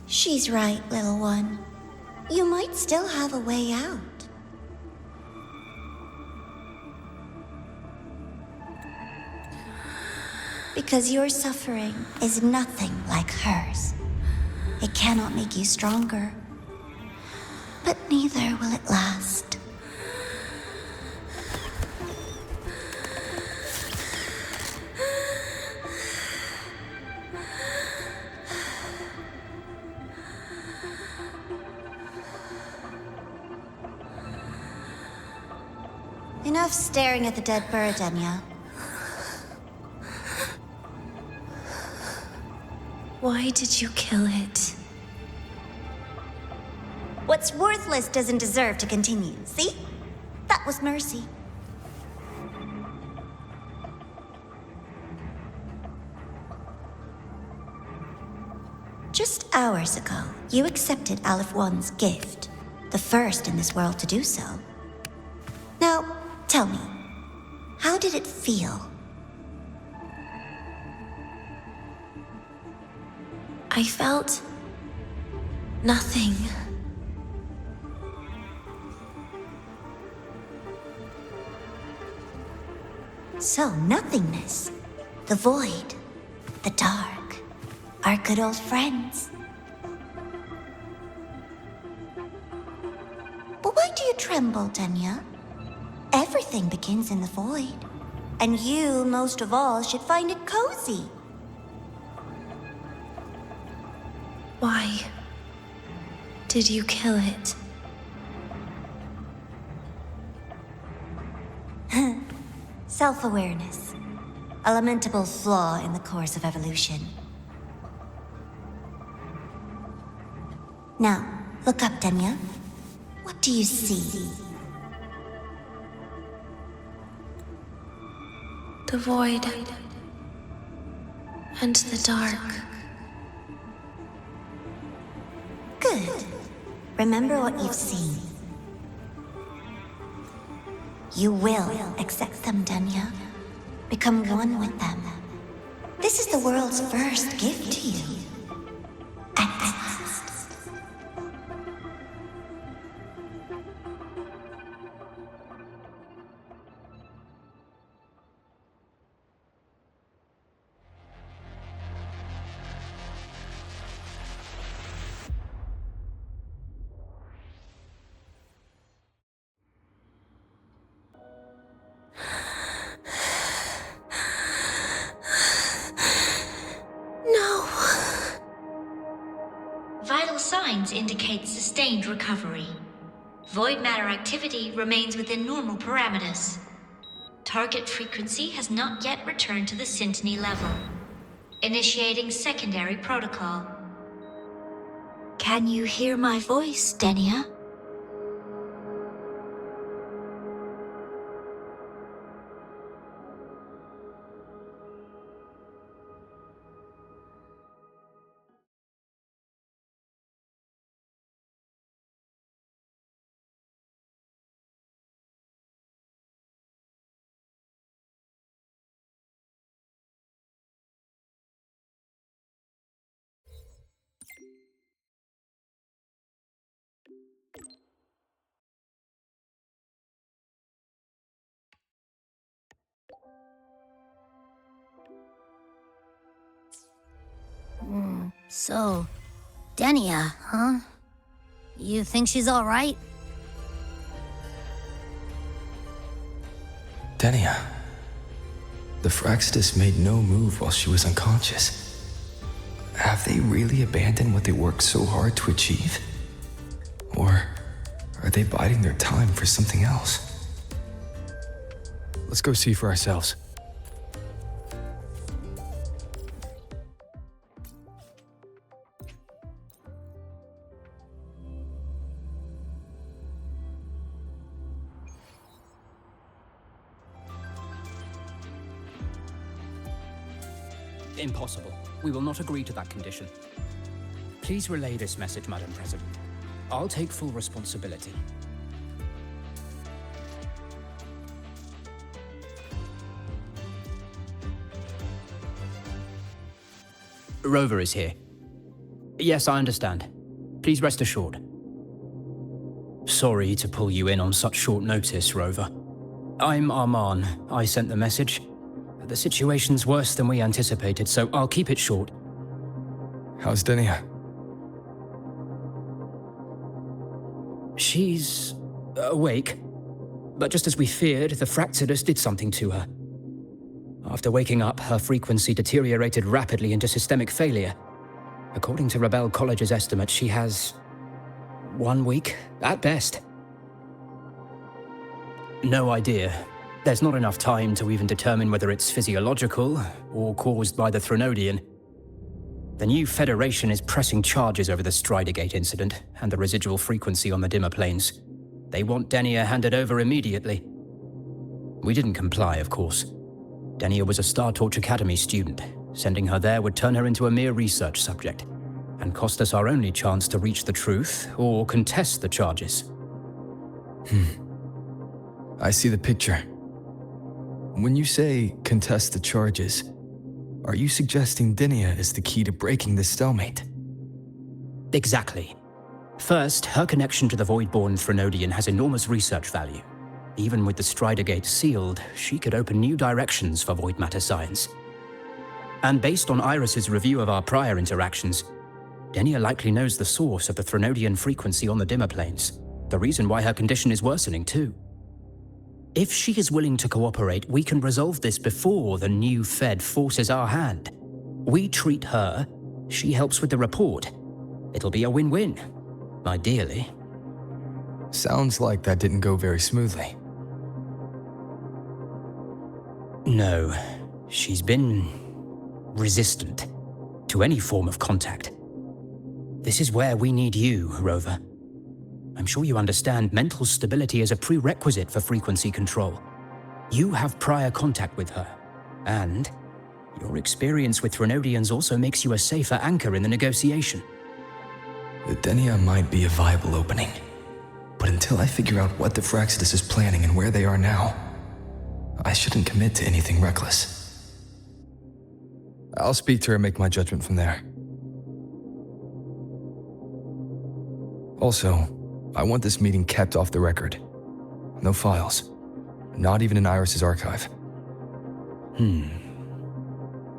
She's right, little one. You might still have a way out. Because your suffering is nothing like hers. It cannot make you stronger, but neither will it last. Enough staring at the dead bird, Denia. Why did you kill it? What's worthless doesn't deserve to continue, see? That was mercy. Just hours ago, you accepted Aleph One's gift, the first in this world to do so. Now, tell me, how did it feel? I felt nothing. So, nothingness, the void, the dark, our good old friends. But why do you tremble, Denia? Everything begins in the void, and you, most of all, should find it cozy. Why did you kill it? Self-awareness. A lamentable flaw in the course of evolution. Now, look up, Denia. What do you see? The void and the dark. Good. Remember what you've seen. You will accept them, Denia. Become one with them. This is the world's first gift to you. At last. Vital signs indicate sustained recovery. Void matter activity remains within normal parameters. Target frequency has not yet returned to the Syntony level. Initiating secondary protocol. Can you hear my voice, Denia? So, Denia, huh? You think she's all right? Denia. The Fraxidus made no move while she was unconscious. Have they really abandoned what they worked so hard to achieve? Or are they biding their time for something else? Let's go see for ourselves. Impossible. We will not agree to that condition. Please relay this message, Madam President. I'll take full responsibility. Rover is here. Yes, I understand. Please rest assured. Sorry to pull you in on such short notice, Rover. I'm Arman. I sent the message. The situation's worse than we anticipated, so I'll keep it short. How's Denia? She's awake. But just as we feared, the Fractsidus did something to her. After waking up, her frequency deteriorated rapidly into systemic failure. According to Rebel College's estimate, she has 1 week, at best. No idea. There's not enough time to even determine whether it's physiological or caused by the Threnodian. The new Federation is pressing charges over the Stridergate incident and the residual frequency on the dimmer planes. They want Denia handed over immediately. We didn't comply, of course. Denia was a Star Torch Academy student. Sending her there would turn her into a mere research subject and cost us our only chance to reach the truth or contest the charges. I see the picture. When you say contest the charges, are you suggesting Denia is the key to breaking this stalemate? Exactly. First, her connection to the Voidborn Threnodian has enormous research value. Even with the Stridergate sealed, she could open new directions for void matter science. And based on Iris's review of our prior interactions, Denia likely knows the source of the Threnodian frequency on the dimmer planes, the reason why her condition is worsening too. If she is willing to cooperate, we can resolve this before the new Fed forces our hand. We treat her, she helps with the report. It'll be a win-win, ideally. Sounds like that didn't go very smoothly. No, she's been resistant to any form of contact. This is where we need you, Rover. I'm sure you understand mental stability is a prerequisite for frequency control. You have prior contact with her, and your experience with Threnodians also makes you a safer anchor in the negotiation. Denia might be a viable opening, but until I figure out what the Fractsidus is planning and where they are now, I shouldn't commit to anything reckless. I'll speak to her and make my judgment from there. Also, I want this meeting kept off the record. No files. Not even in Iris's archive.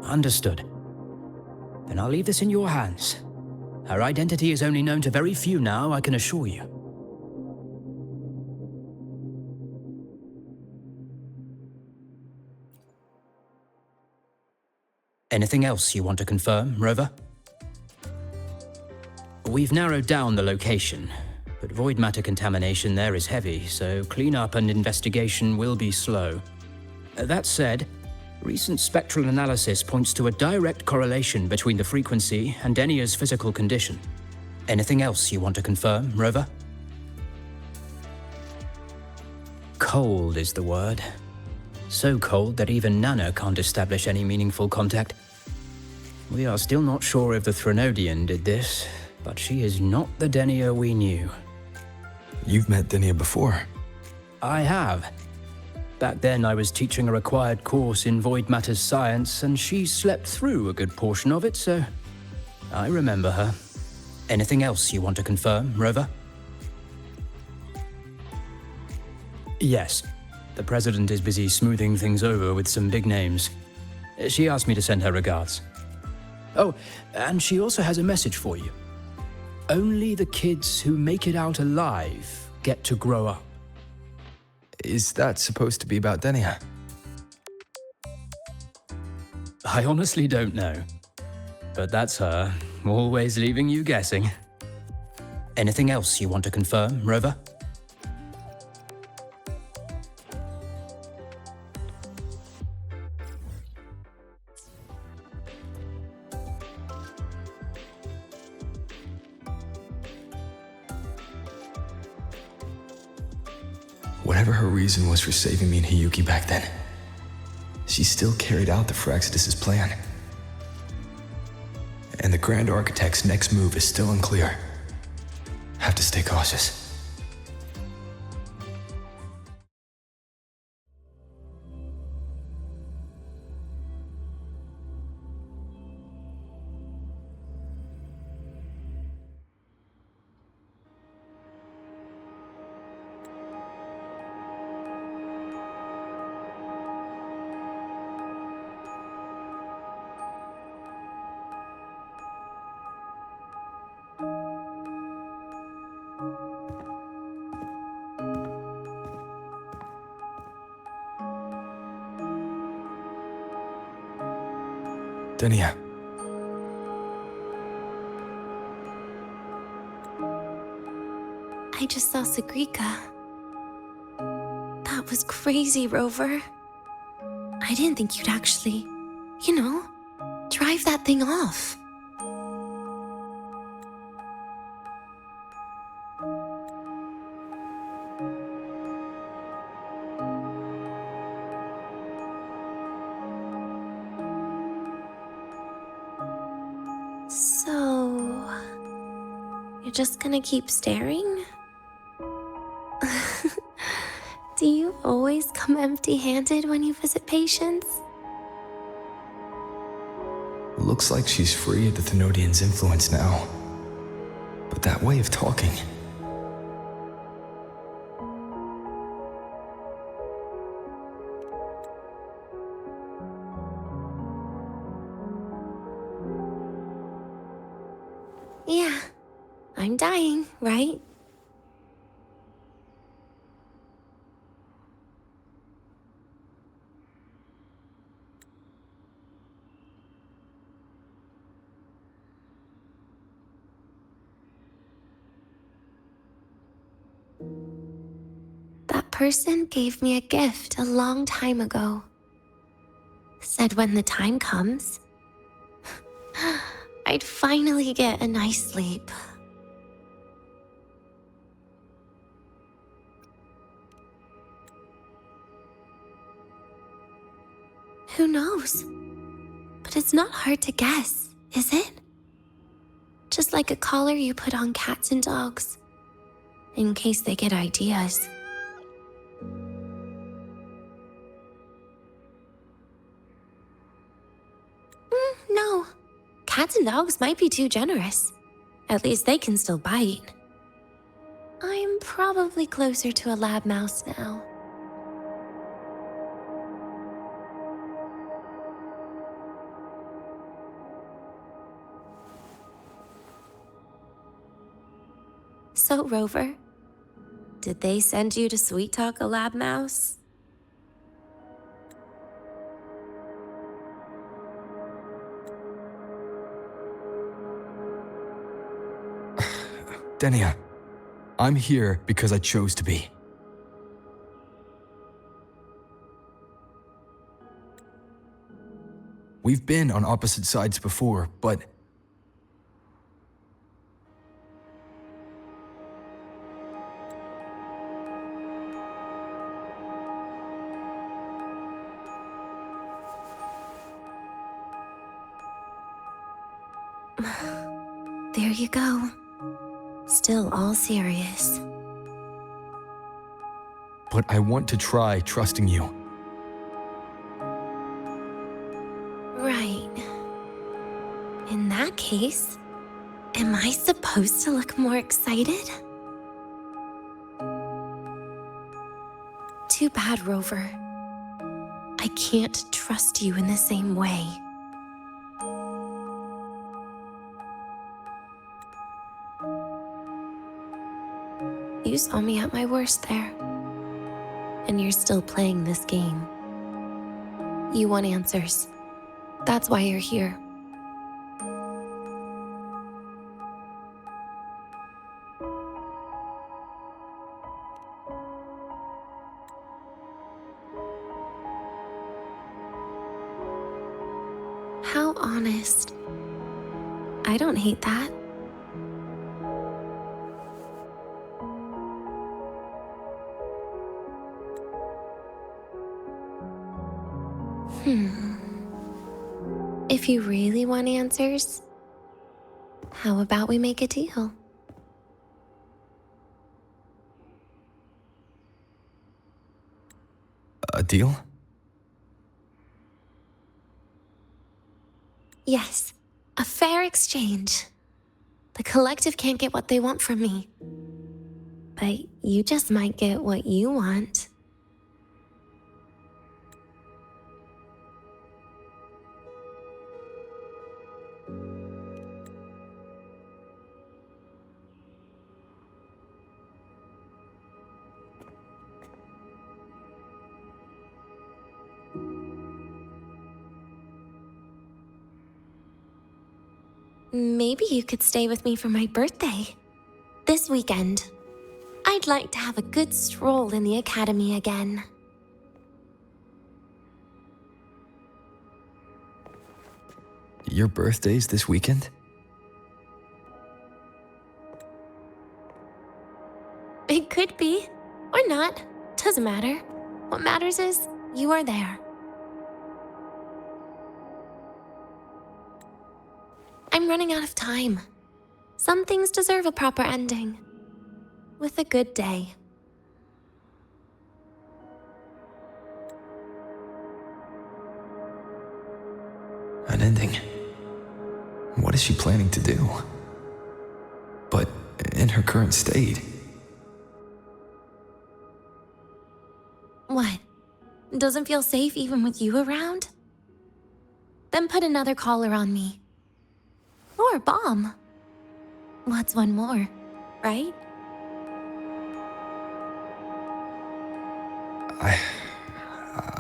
Understood. Then I'll leave this in your hands. Her identity is only known to very few now, I can assure you. Anything else you want to confirm, Rover? We've narrowed down the location, but void matter contamination there is heavy, so cleanup and investigation will be slow. That said, recent spectral analysis points to a direct correlation between the frequency and Denia's physical condition. Anything else you want to confirm, Rover? Cold is the word. So cold that even Nana can't establish any meaningful contact. We are still not sure if the Threnodian did this, but she is not the Denia we knew. You've met Denia before. I have. Back then I was teaching a required course in void matters science, and she slept through a good portion of it, so I remember her. Anything else you want to confirm, Rover? Yes. The President is busy smoothing things over with some big names. She asked me to send her regards. Oh, and she also has a message for you. Only the kids who make it out alive get to grow up. Is that supposed to be about Denia? I honestly don't know. But that's her, always leaving you guessing. Anything else you want to confirm, Rover? Whatever her reason was for saving me and Hiyuki back then, she still carried out the Fractsidus' plan. And the Grand Architect's next move is still unclear. Have to stay cautious. Denia. I just saw Segrika. That was crazy, Rover. I didn't think you'd actually, drive that thing off. So, you're just gonna keep staring? Do you always come empty-handed when you visit patients? Looks like she's free of the Thenodian's influence now. But that way of talking... Yeah, I'm dying, right? That person gave me a gift a long time ago. Said when the time comes, I'd finally get a nice sleep. Who knows? But it's not hard to guess, is it? Just like a collar you put on cats and dogs, in case they get ideas. No. Cats and dogs might be too generous. At least they can still bite. I'm probably closer to a lab mouse now. So, Rover, did they send you to sweet talk a lab mouse? Denia, I'm here because I chose to be. We've been on opposite sides before, but... There you go. Still all serious. But I want to try trusting you. Right. In that case, am I supposed to look more excited? Too bad, Rover. I can't trust you in the same way. You saw me at my worst there. And you're still playing this game. You want answers. That's why you're here. How honest. I don't hate that. If you really want answers, how about we make a deal? A deal? Yes, a fair exchange. The collective can't get what they want from me. But you just might get what you want. Maybe you could stay with me for my birthday. This weekend. I'd like to have a good stroll in the academy again. Your birthday's this weekend? It could be, or not. Doesn't matter. What matters is you are there. I'm running out of time. Some things deserve a proper ending. With a good day. An ending? What is she planning to do? But in her current state... What? Doesn't feel safe even with you around? Then put another collar on me. Or a bomb. What's one more, right?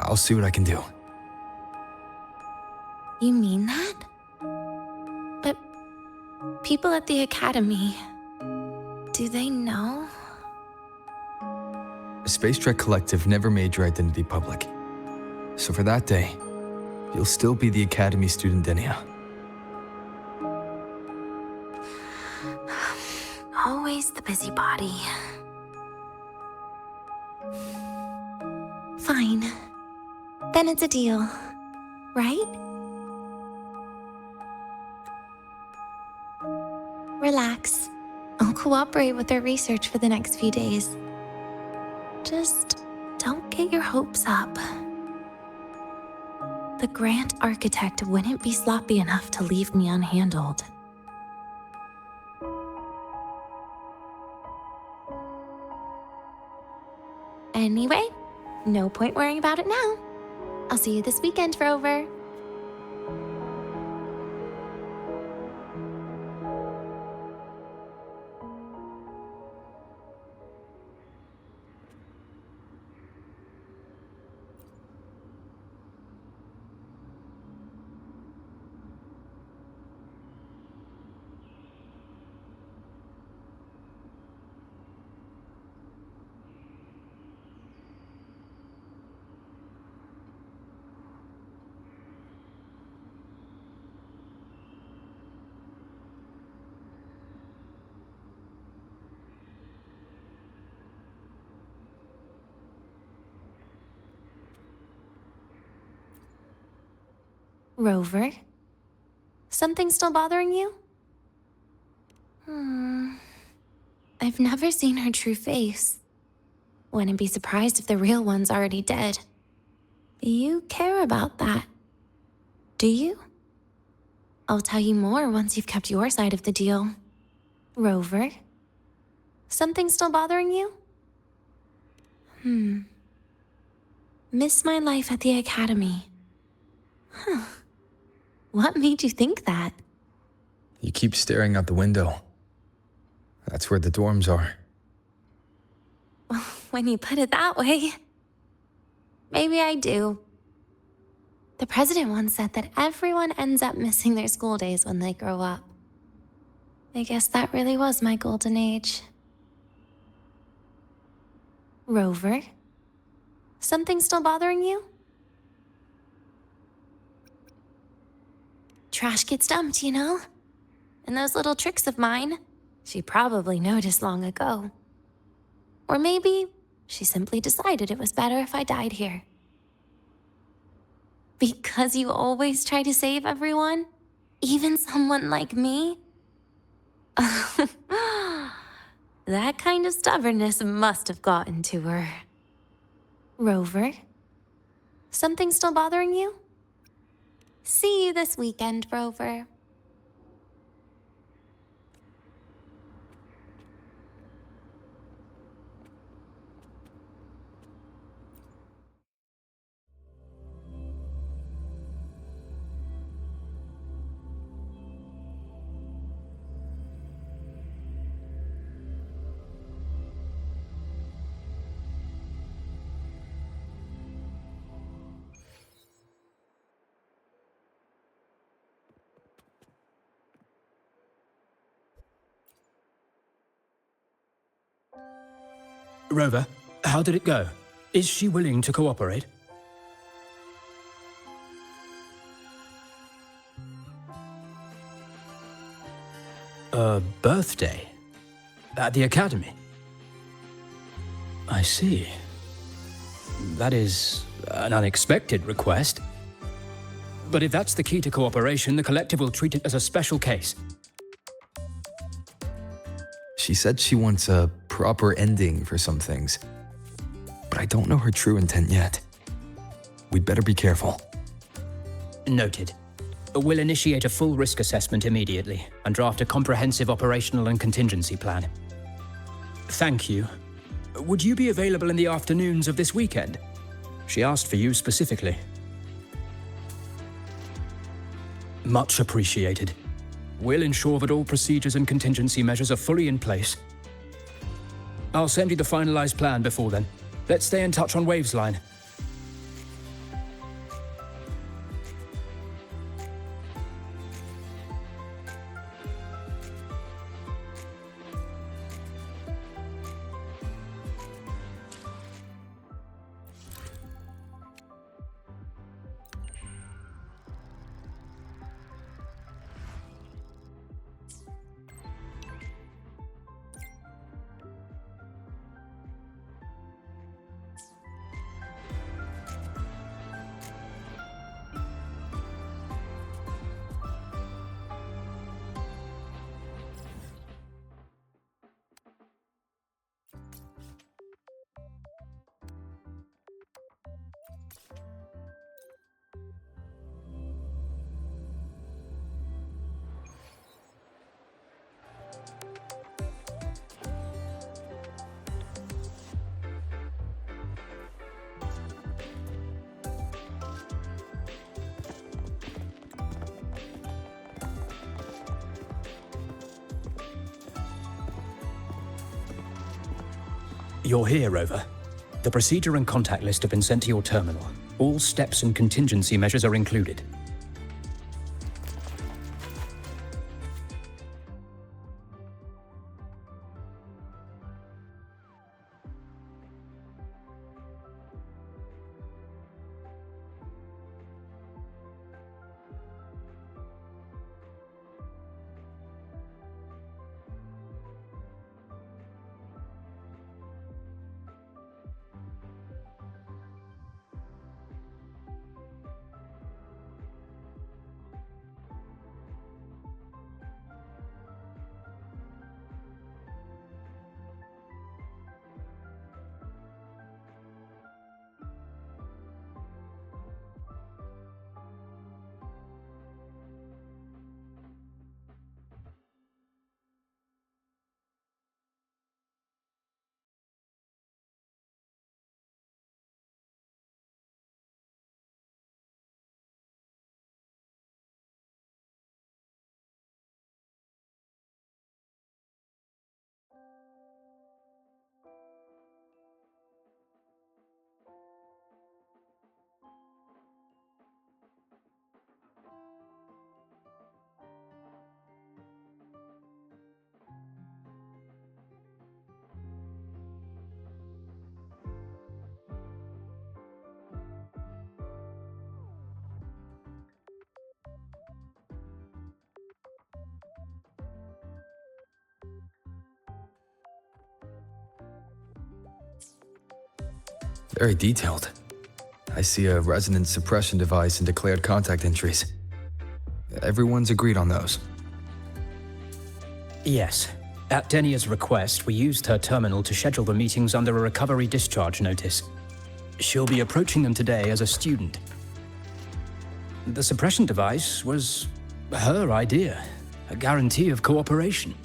I'll see what I can do. You mean that? But people at the academy, do they know? The Space Trek Collective never made your identity public. So for that day, you'll still be the Academy student Denia. Always the busybody. Fine. Then it's a deal, right? Relax. I'll cooperate with their research for the next few days. Just don't get your hopes up. The Grant Architect wouldn't be sloppy enough to leave me unhandled. Anyway, no point worrying about it now. I'll see you this weekend, Rover. Rover? Something still bothering you? I've never seen her true face. Wouldn't be surprised if the real one's already dead. You care about that, do you? I'll tell you more once you've kept your side of the deal. Rover? Something still bothering you? Miss my life at the academy. Huh. What made you think that? You keep staring out the window. That's where the dorms are. When you put it that way. Maybe I do. The president once said that everyone ends up missing their school days when they grow up. I guess that really was my golden age. Rover? Something still bothering you? Trash gets dumped, you know? And those little tricks of mine, she probably noticed long ago. Or maybe she simply decided it was better if I died here. Because you always try to save everyone? Even someone like me? That kind of stubbornness must have gotten to her. Rover? Something still bothering you? See you this weekend, Rover. Rover, how did it go? Is she willing to cooperate? A birthday? At the academy? I see. That is an unexpected request. But if that's the key to cooperation, the collective will treat it as a special case. She said she wants a proper ending for some things, but I don't know her true intent yet. We'd better be careful. Noted. We'll initiate a full risk assessment immediately and draft a comprehensive operational and contingency plan. Thank you. Would you be available in the afternoons of this weekend? She asked for you specifically. Much appreciated. We'll ensure that all procedures and contingency measures are fully in place. I'll send you the finalized plan before then. Let's stay in touch on Waves line. You're here, Rover. The procedure and contact list have been sent to your terminal. All steps and contingency measures are included. Very detailed. I see a resonance suppression device and declared contact entries. Everyone's agreed on those. Yes. At Denia's request, we used her terminal to schedule the meetings under a recovery discharge notice. She'll be approaching them today as a student. The suppression device was her idea, a guarantee of cooperation.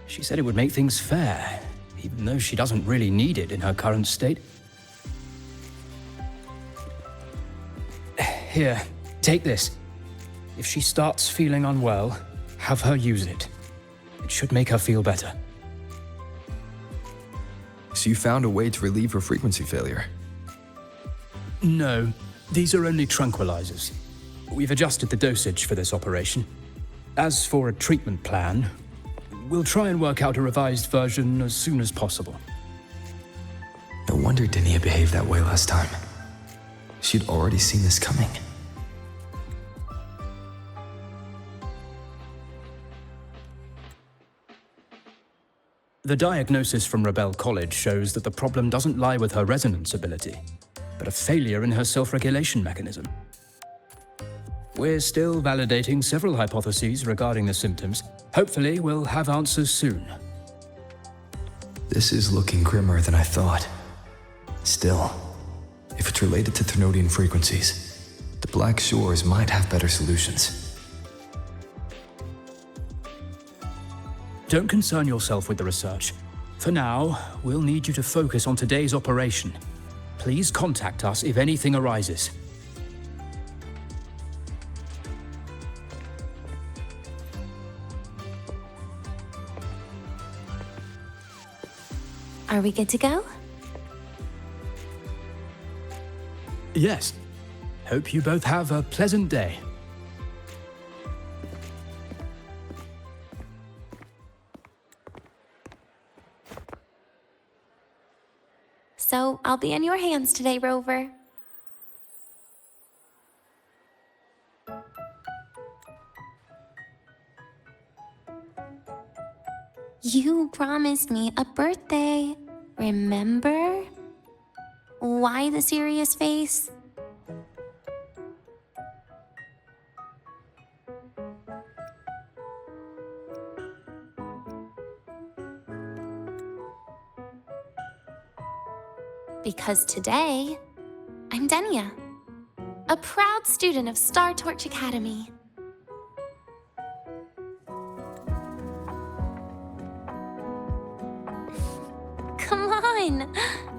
She said it would make things fair, even though she doesn't really need it in her current state. Here, take this. If she starts feeling unwell, have her use it. It should make her feel better. So you found a way to relieve her frequency failure? No, these are only tranquilizers. We've adjusted the dosage for this operation. As for a treatment plan, we'll try and work out a revised version as soon as possible. wonder Denia behaved that way last time. She'd already seen this coming. The diagnosis from Rebel College shows that the problem doesn't lie with her resonance ability, but a failure in her self-regulation mechanism. We're still validating several hypotheses regarding the symptoms. Hopefully, we'll have answers soon. This is looking grimmer than I thought. Still, if it's related to Thermodian frequencies, the Black Shores might have better solutions. Don't concern yourself with the research. For now, we'll need you to focus on today's operation. Please contact us if anything arises. Are we good to go? Yes. Hope you both have a pleasant day. So I'll be in your hands today, Rover. You promised me a birthday, remember? Why the serious face? Because today, I'm Denia, a proud student of Star Torch Academy. Come on,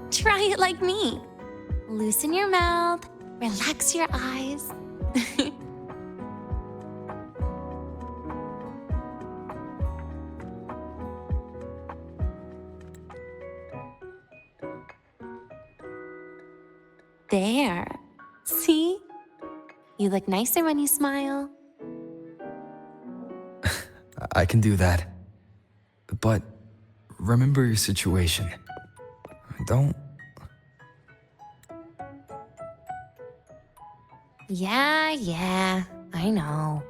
try it like me. Loosen your mouth, relax your eyes. There. See? You look nicer when you smile. I can do that. But remember your situation. Don't... Yeah, I know.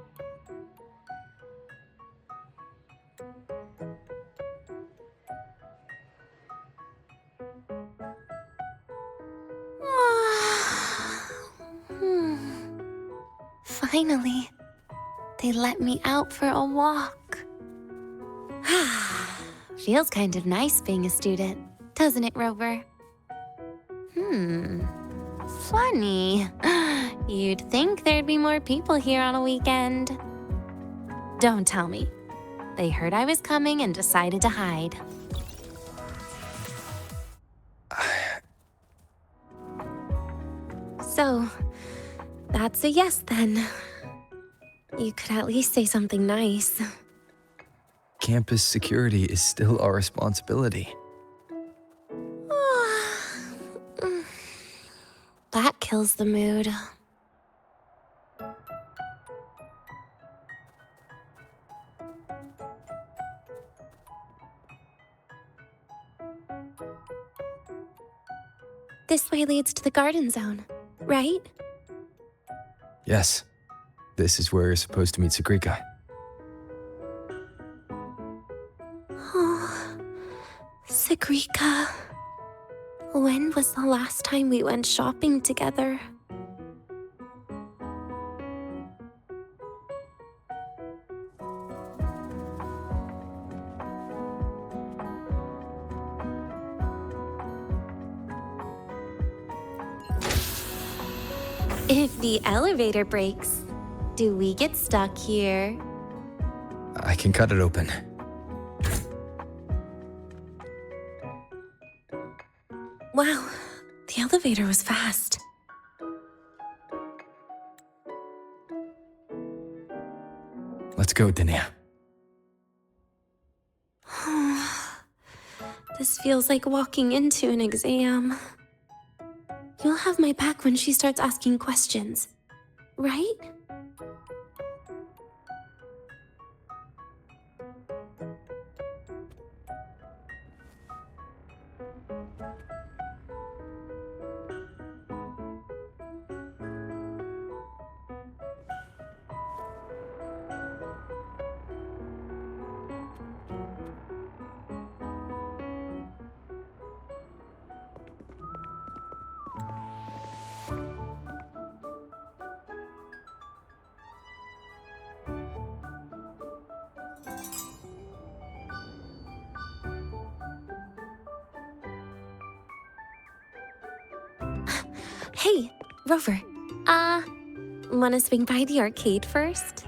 Finally, they let me out for a walk. Feels kind of nice being a student, doesn't it, Rover? Funny. You'd think there'd be more people here on a weekend. Don't tell me. They heard I was coming and decided to hide. So, that's a yes then. You could at least say something nice. Campus security is still our responsibility. That kills the mood. This way leads to the garden zone, right? Yes. This is where you're supposed to meet Segrika. Oh, Segrika. When was the last time we went shopping together? If the elevator breaks, do we get stuck here? I can cut it open. Wow, the elevator was fast. Let's go, Denia. This feels like walking into an exam. You'll have my back when she starts asking questions, right? Hey, Rover. Wanna swing by the arcade first?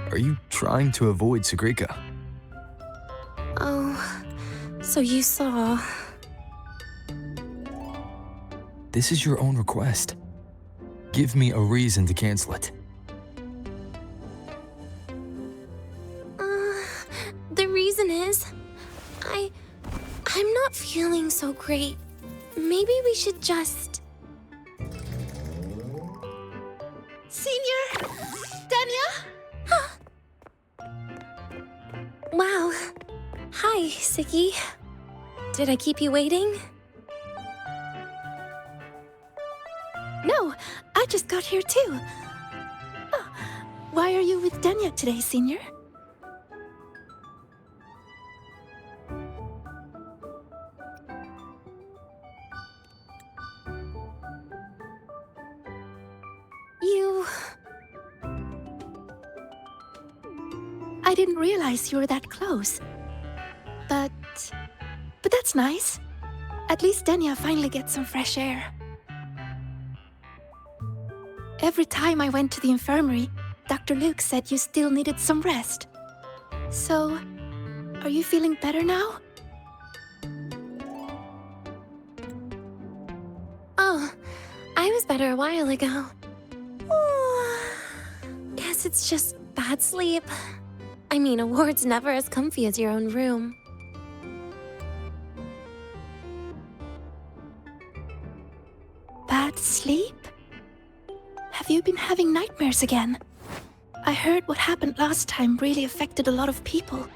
Are you trying to avoid Sagrika? Oh, so you saw... This is your own request. Give me a reason to cancel it. The reason is... I'm not feeling so great. Maybe we should just... Senior! Denia? Wow. Hi, Segue. Did I keep you waiting? No, I just got here too. Oh, why are you with Denia today, Senior? I didn't realize you were that close. But that's nice. At least Denia finally gets some fresh air. Every time I went to the infirmary, Dr. Luke said you still needed some rest. So, are you feeling better now? Oh, I was better a while ago. Guess it's just bad sleep. I mean, a ward's never as comfy as your own room. Bad sleep? Have you been having nightmares again? I heard what happened last time really affected a lot of people.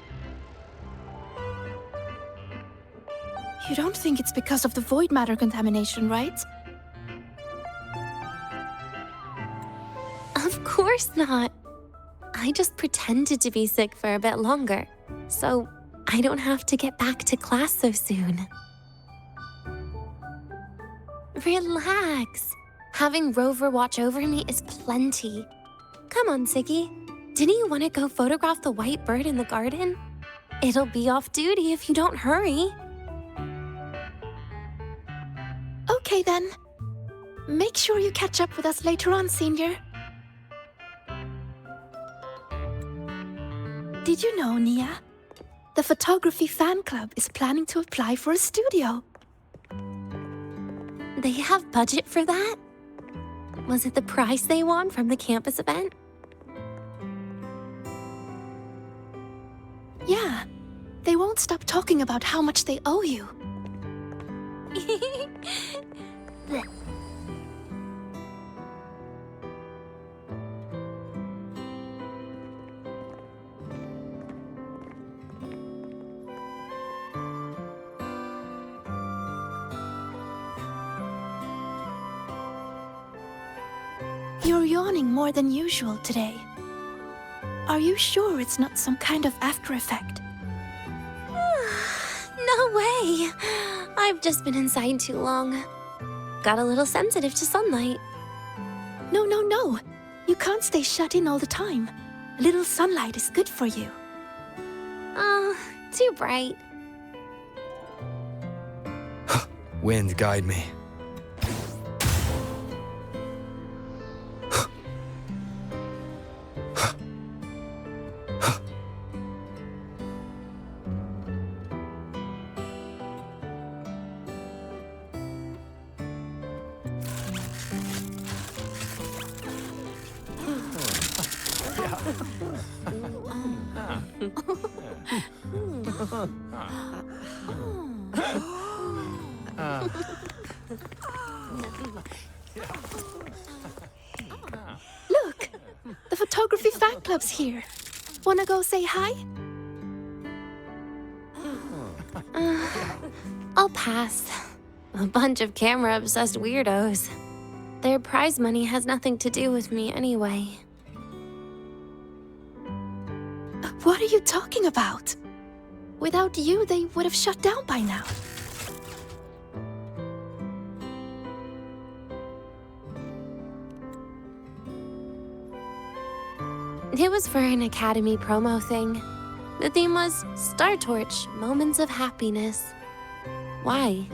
You don't think it's because of the void matter contamination, right? Of course not. I just pretended to be sick for a bit longer, so I don't have to get back to class so soon. Relax. Having Rover watch over me is plenty. Come on, Segue. Didn't you want to go photograph the white bird in the garden? It'll be off duty if you don't hurry. Okay then. Make sure you catch up with us later on, Senior. Did you know, Nia? The photography fan club is planning to apply for a studio. They have budget for that? Was it the prize they won from the campus event? Yeah. They won't stop talking about how much they owe you. You're yawning more than usual today. Are you sure it's not some kind of after effect? No way! I've just been inside too long. Got a little sensitive to sunlight. No. You can't stay shut in all the time. A little sunlight is good for you. Oh, too bright. Wind, guide me. Look! The photography fan club's here. Wanna go say hi? I'll pass. A bunch of camera-obsessed weirdos. Their prize money has nothing to do with me anyway. What are you talking about? Without you, they would have shut down by now. It was for an Academy promo thing. The theme was Star Torch, Moments of Happiness. Why?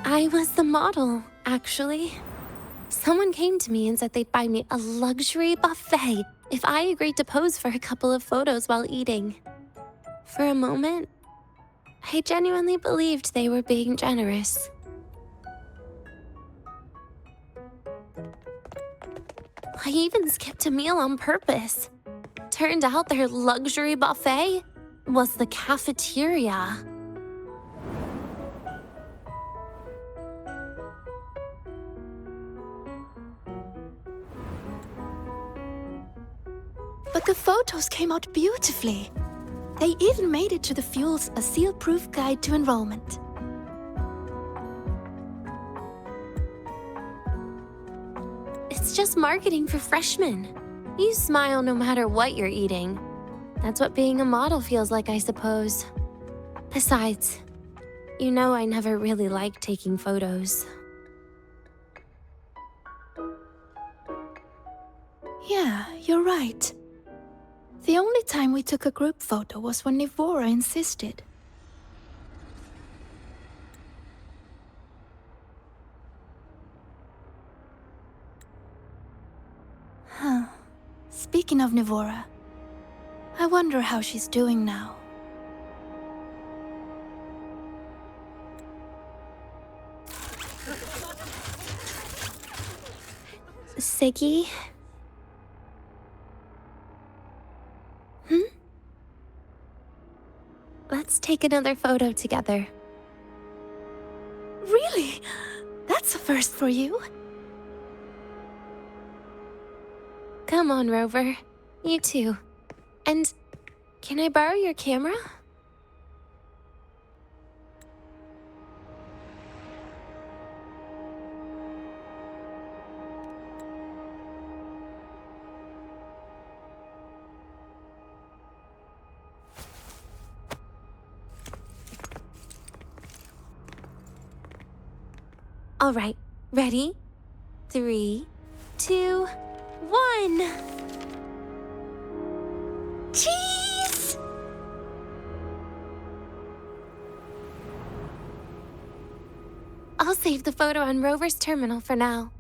I was the model, actually. Someone came to me and said they'd buy me a luxury buffet if I agreed to pose for a couple of photos while eating. For a moment, I genuinely believed they were being generous. I even skipped a meal on purpose. Turned out their luxury buffet was the cafeteria. But the photos came out beautifully. They even made it to the Fuel's A Seal-Proof Guide to Enrollment. It's just marketing for freshmen. You smile no matter what you're eating. That's what being a model feels like, I suppose. Besides, you know I never really liked taking photos. Yeah, you're right. The only time we took a group photo was when Nivora insisted. Huh. Speaking of Nivora, I wonder how she's doing now. Segue? Let's take another photo together. Really? That's a first for you. Come on, Rover. You too. And can I borrow your camera? All right, ready? 3, 2, 1. Cheese! I'll save the photo on Rover's terminal for now.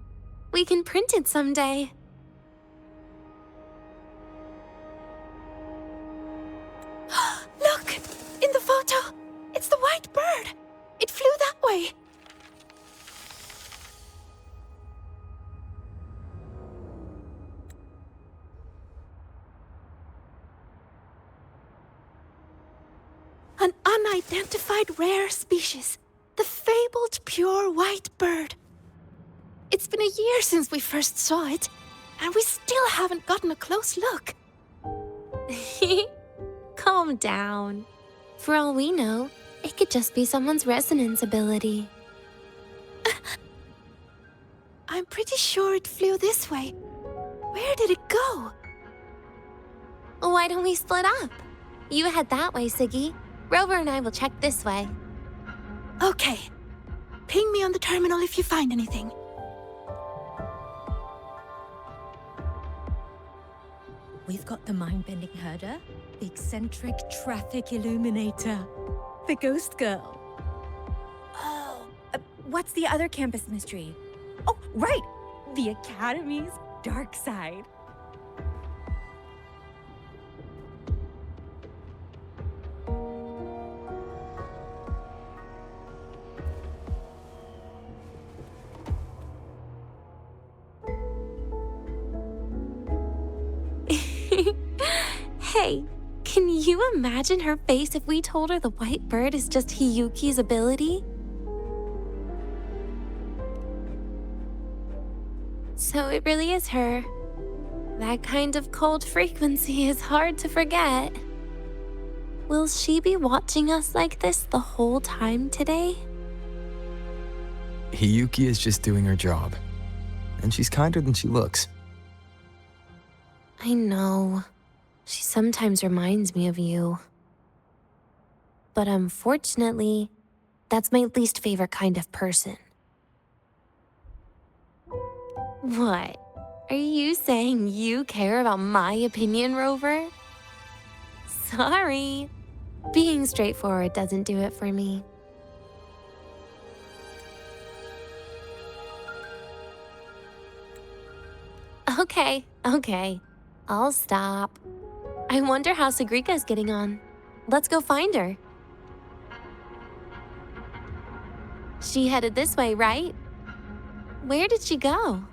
We can print it someday. Look! In the photo! It's the white bird! It flew that way! An unidentified rare species. The fabled pure white bird. It's been a year since we first saw it, and we still haven't gotten a close look. Calm down. For all we know, it could just be someone's resonance ability. I'm pretty sure it flew this way. Where did it go? Why don't we split up? You head that way, Segue. Rover and I will check this way. Okay. Ping me on the terminal if you find anything. We've got the mind-bending herder, the eccentric traffic illuminator, the ghost girl. Oh, what's the other campus mystery? Oh, right! The Academy's dark side. Hey, can you imagine her face if we told her the white bird is just Hiyuki's ability? So it really is her. That kind of cold frequency is hard to forget. Will she be watching us like this the whole time today? Hiyuki is just doing her job. And she's kinder than she looks. I know. She sometimes reminds me of you. But unfortunately, that's my least favorite kind of person. What? Are you saying you care about my opinion, Rover? Sorry. Being straightforward doesn't do it for me. Okay. I'll stop. I wonder how Sagrika's getting on. Let's go find her. She headed this way, right? Where did she go?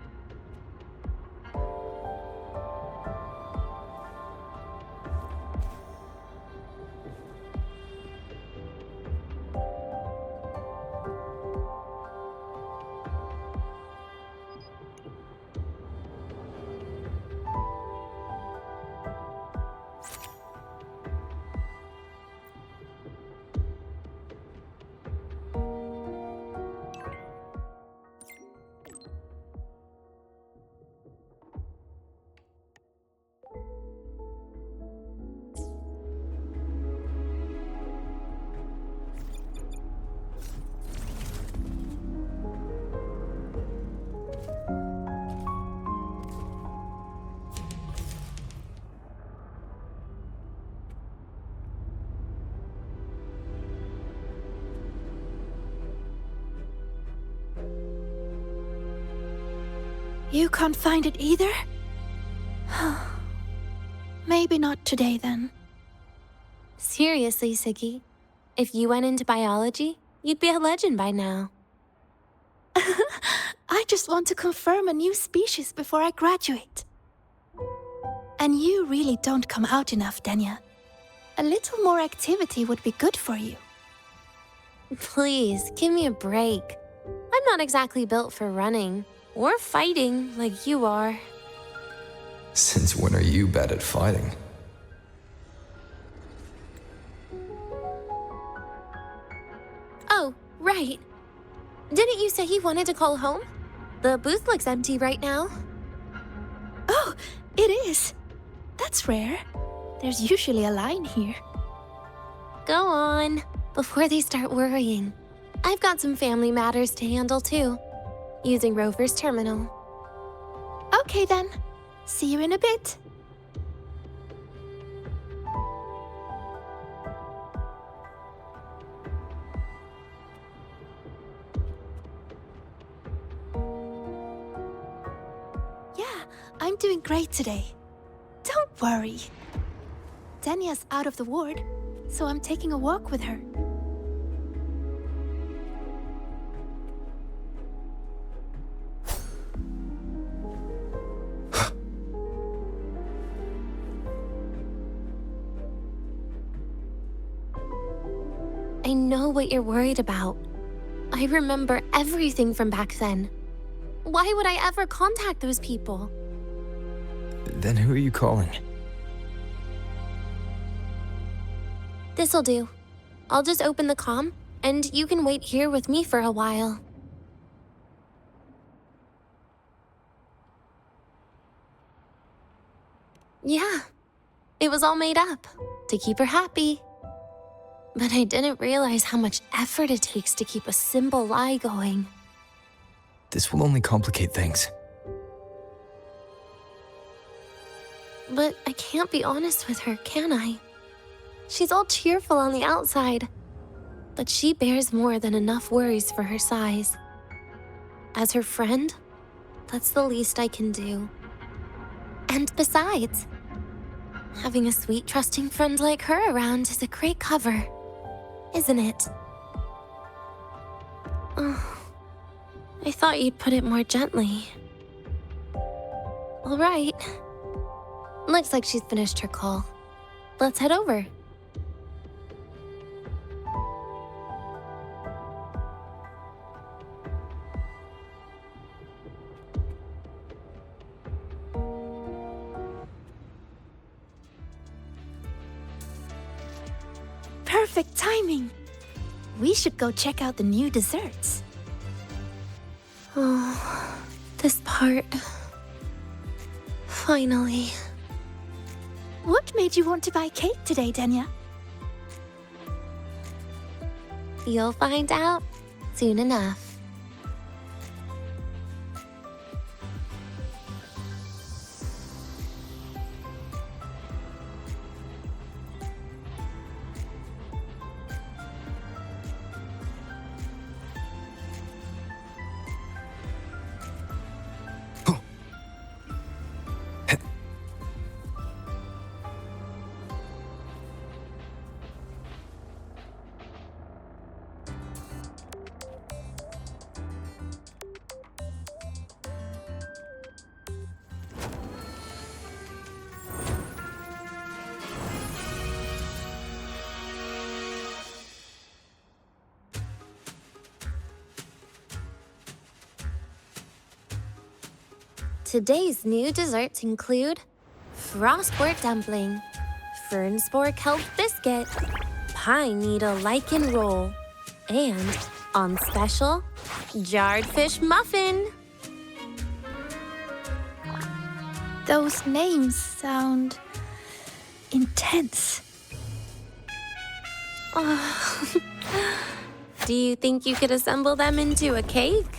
You can't find it either? Maybe not today, then. Seriously, Siggy. If you went into biology, you'd be a legend by now. I just want to confirm a new species before I graduate. And you really don't come out enough, Denia. A little more activity would be good for you. Please, give me a break. I'm not exactly built for running or fighting like you are. Since when are you bad at fighting? Oh, right. Didn't you say you wanted to call home? The booth looks empty right now. Oh, it is. That's rare. There's usually a line here. Go on, before they start worrying. I've got some family matters to handle too, using Rover's terminal. Okay then. See you in a bit. Yeah, I'm doing great today. Don't worry. Denia's out of the ward, so I'm taking a walk with her. I know what you're worried about. I remember everything from back then. Why would I ever contact those people? Then who are you calling? This'll do. I'll just open the comm, and you can wait here with me for a while. Yeah, it was all made up to keep her happy. But I didn't realize how much effort it takes to keep a simple lie going. This will only complicate things. But I can't be honest with her, can I? She's all cheerful on the outside, but she bears more than enough worries for her size. As her friend, that's the least I can do. And besides, having a sweet, trusting friend like her around is a great cover, isn't it? Oh, I thought you'd put it more gently. All right. Looks like she's finished her call. Let's head over. Perfect timing. We should go check out the new desserts. Oh, this part. Finally. What made you want to buy cake today, Denia? You'll find out soon enough. Today's new desserts include frostwort dumpling, fern spore kelp biscuit, pine needle lichen roll, and, on special, jarred fish muffin. Those names sound intense. Do you think you could assemble them into a cake?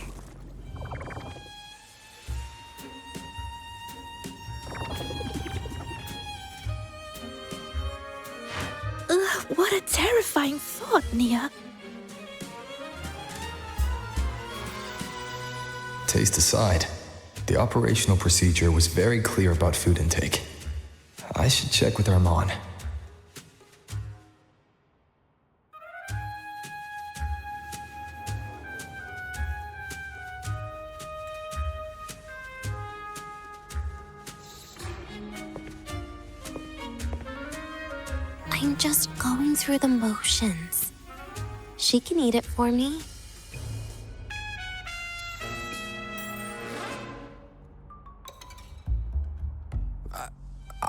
What a terrifying thought, Nia. Taste aside, the operational procedure was very clear about food intake. I should check with Armand. I'm just going through the motions. She can eat it for me.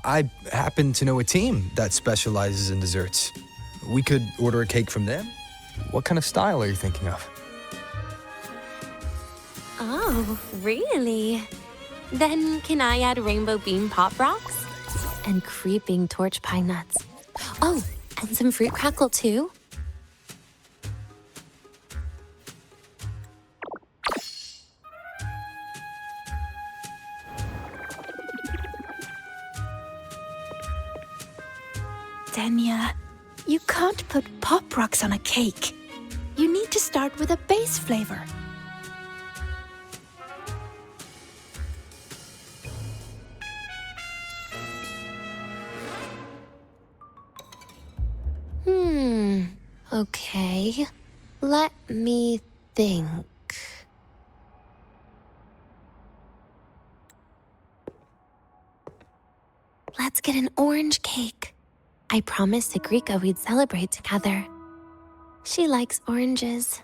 I happen to know a team that specializes in desserts. We could order a cake from them. What kind of style are you thinking of? Oh, really? Then can I add rainbow bean pop rocks? And creeping torch pine nuts. Oh, and some fruit crackle too? Denia, you can't put pop rocks on a cake. You need to start with a base flavor. Okay. Let me think. Let's get an orange cake. I promised Segrika we'd celebrate together. She likes oranges.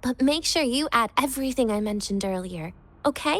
But make sure you add everything I mentioned earlier, okay?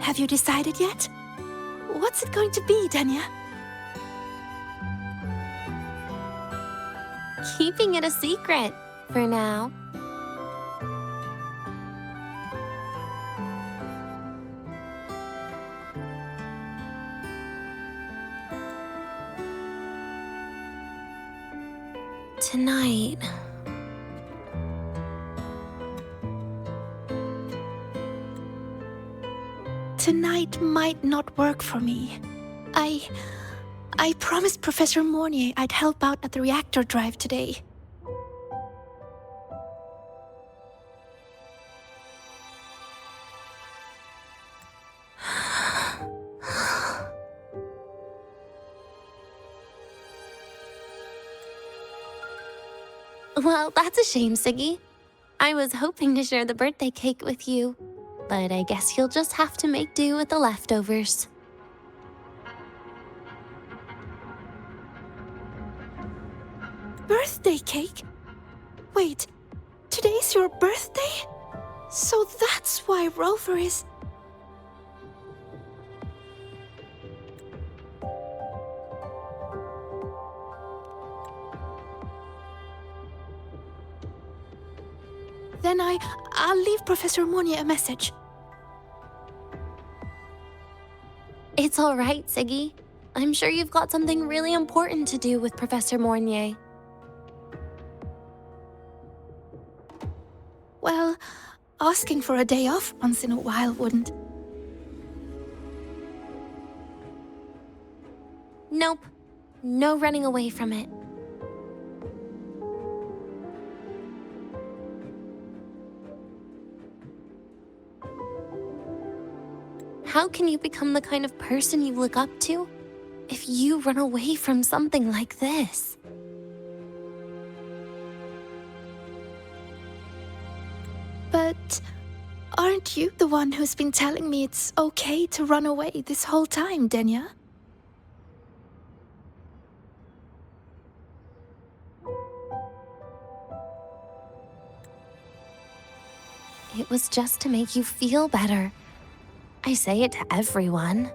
Have you decided yet? What's it going to be, Denia? Keeping it a secret for now. Tonight. Tonight might not work for me. I promised Professor Mornier I'd help out at the reactor drive today. Well, that's a shame, Siggy. I was hoping to share the birthday cake with you, but I guess you'll just have to make do with the leftovers. Birthday cake? Wait, today's your birthday? So that's why Rover is... Then I'll leave Professor Monia a message. It's all right, Siggy. I'm sure you've got something really important to do with Professor Mornier. Well, asking for a day off once in a while wouldn't. Nope. No running away from it. How can you become the kind of person you look up to if you run away from something like this? But aren't you the one who's been telling me it's okay to run away this whole time, Denia? It was just to make you feel better. I say it to everyone.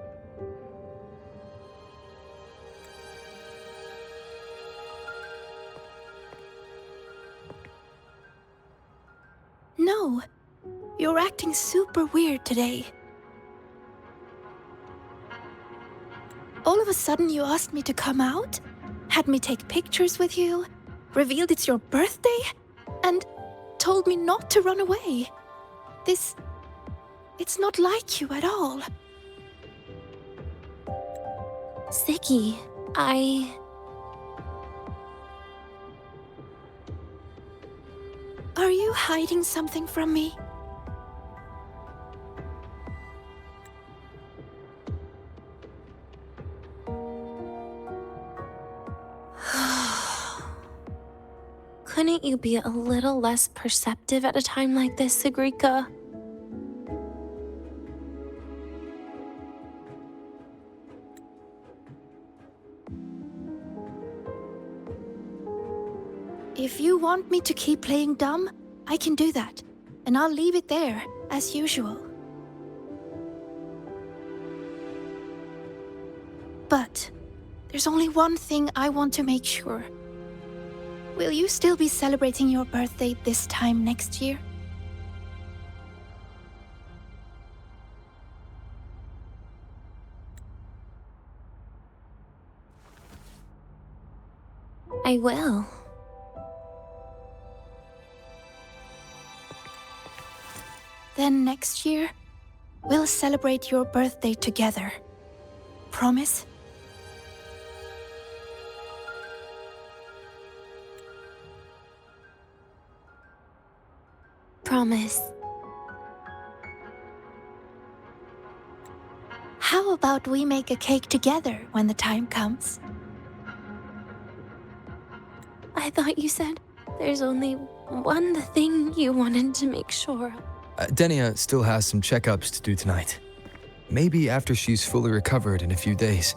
No, you're acting super weird today. All of a sudden you asked me to come out, had me take pictures with you, revealed it's your birthday, and told me not to run away. It's not like you at all. Siggy, Are you hiding something from me? Couldn't you be a little less perceptive at a time like this, Sigrika? If you want me to keep playing dumb, I can do that. And I'll leave it there, as usual. But there's only one thing I want to make sure. Will you still be celebrating your birthday this time next year? I will. Then next year, we'll celebrate your birthday together. Promise? Promise. How about we make a cake together when the time comes? I thought you said there's only one thing you wanted to make sure. Denia still has some checkups to do tonight. Maybe after she's fully recovered in a few days.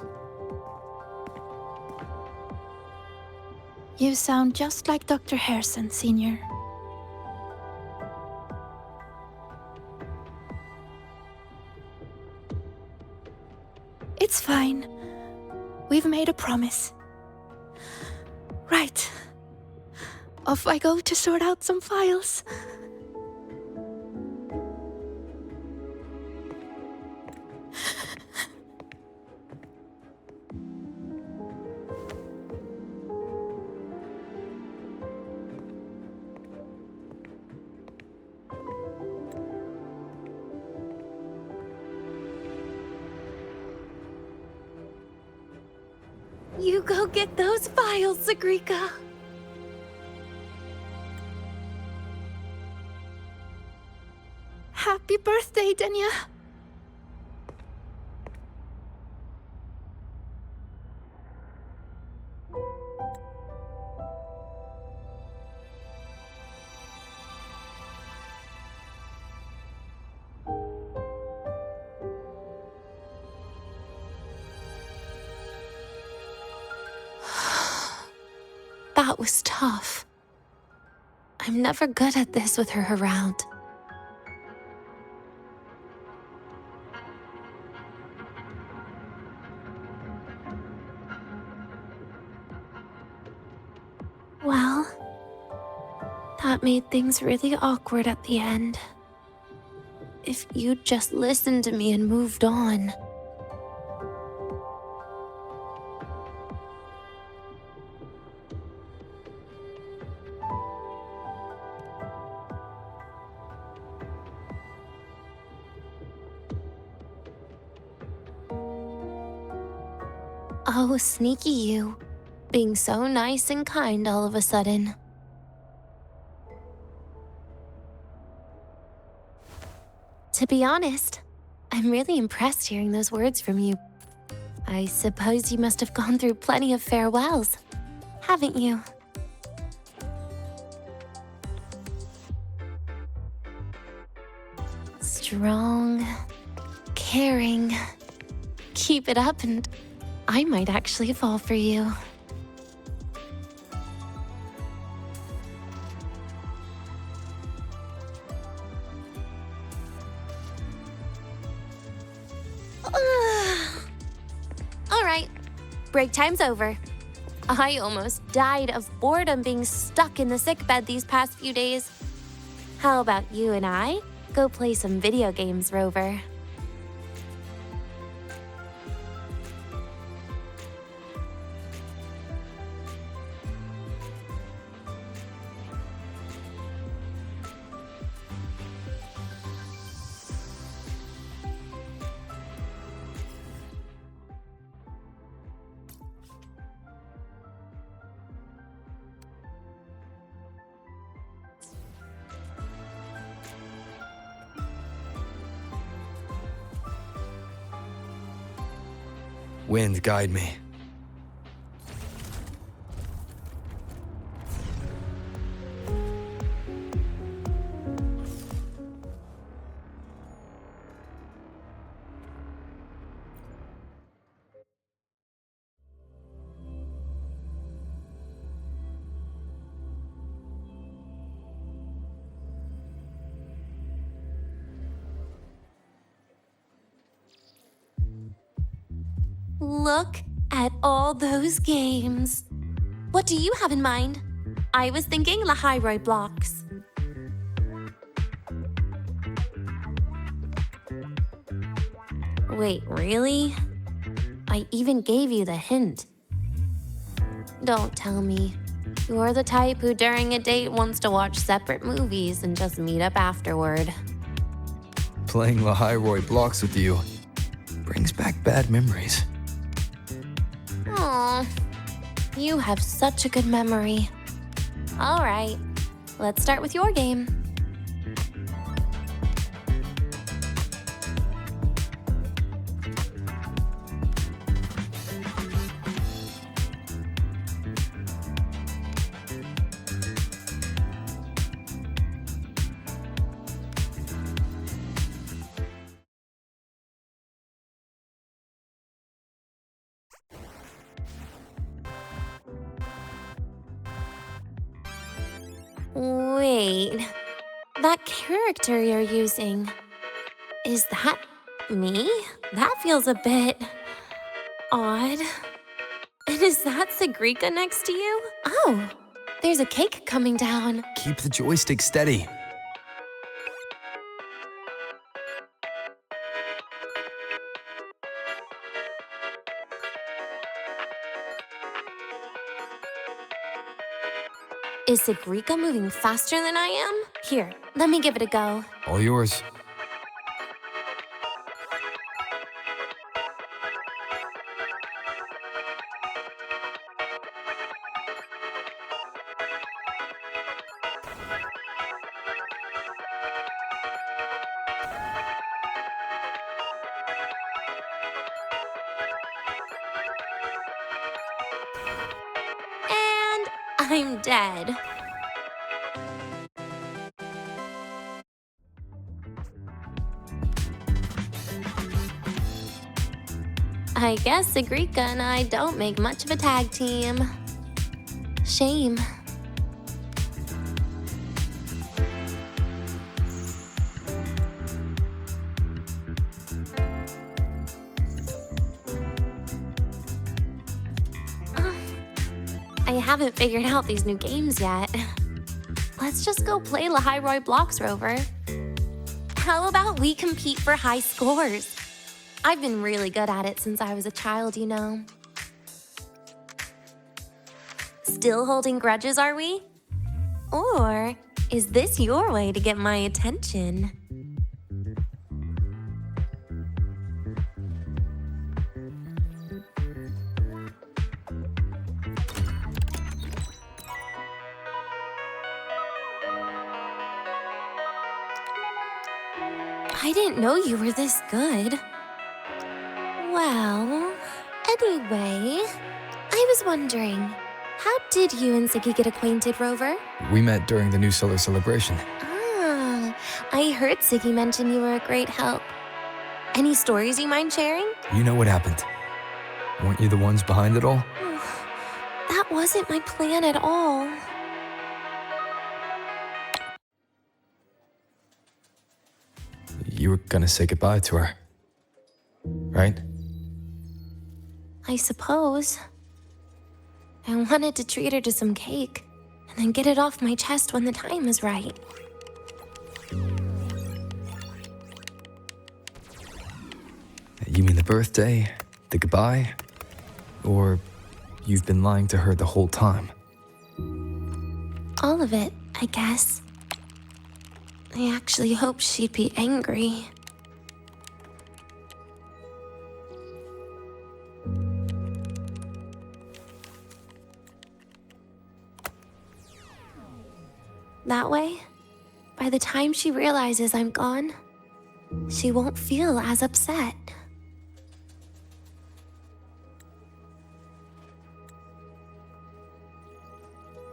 You sound just like Dr. Harrison, Senior. It's fine. We've made a promise. Right. Off I go to sort out some files. You go get those files, Sigrika. Happy birthday, Denia. That was tough. I'm never good at this with her around. Well, that made things really awkward at the end. If you'd just listened to me and moved on. Oh, sneaky you. Being so nice and kind all of a sudden. To be honest, I'm really impressed hearing those words from you. I suppose you must have gone through plenty of farewells, haven't you? Strong, caring. Keep it up and I might actually fall for you. Alright, break time's over. I almost died of boredom being stuck in the sickbed these past few days. How about you and I go play some video games, Rover? Wind, guide me. Look at all those games. What do you have in mind? I was thinking Lahiroi blocks. Wait, really? I even gave you the hint. Don't tell me. You're the type who during a date wants to watch separate movies and just meet up afterward. Playing Lahiroi blocks with you brings back bad memories. Aw, you have such a good memory. All right, let's start with your game. Wait, that character you're using, is that me? That feels a bit odd. And is that Segrika next to you? Oh, there's a cake coming down. Keep the joystick steady. Is Segrika moving faster than I am? Here, let me give it a go. All yours. And I'm dead. I guess Segrika and I don't make much of a tag team. Shame. I haven't figured out these new games yet. Let's just go play Lahiroi Blocks, Rover. How about we compete for high scores? I've been really good at it since I was a child, you know. Still holding grudges, are we? Or is this your way to get my attention? I didn't know you were this good. Well, anyway, I was wondering, how did you and Segue get acquainted, Rover? We met during the New Solar Celebration. Ah, I heard Segue mention you were a great help. Any stories you mind sharing? You know what happened. Weren't you the ones behind it all? That wasn't my plan at all. You were gonna say goodbye to her, right? I suppose. I wanted to treat her to some cake, and then get it off my chest when the time is right. You mean the birthday, the goodbye, or you've been lying to her the whole time? All of it, I guess. I actually hoped she'd be angry. That way, by the time she realizes I'm gone, she won't feel as upset.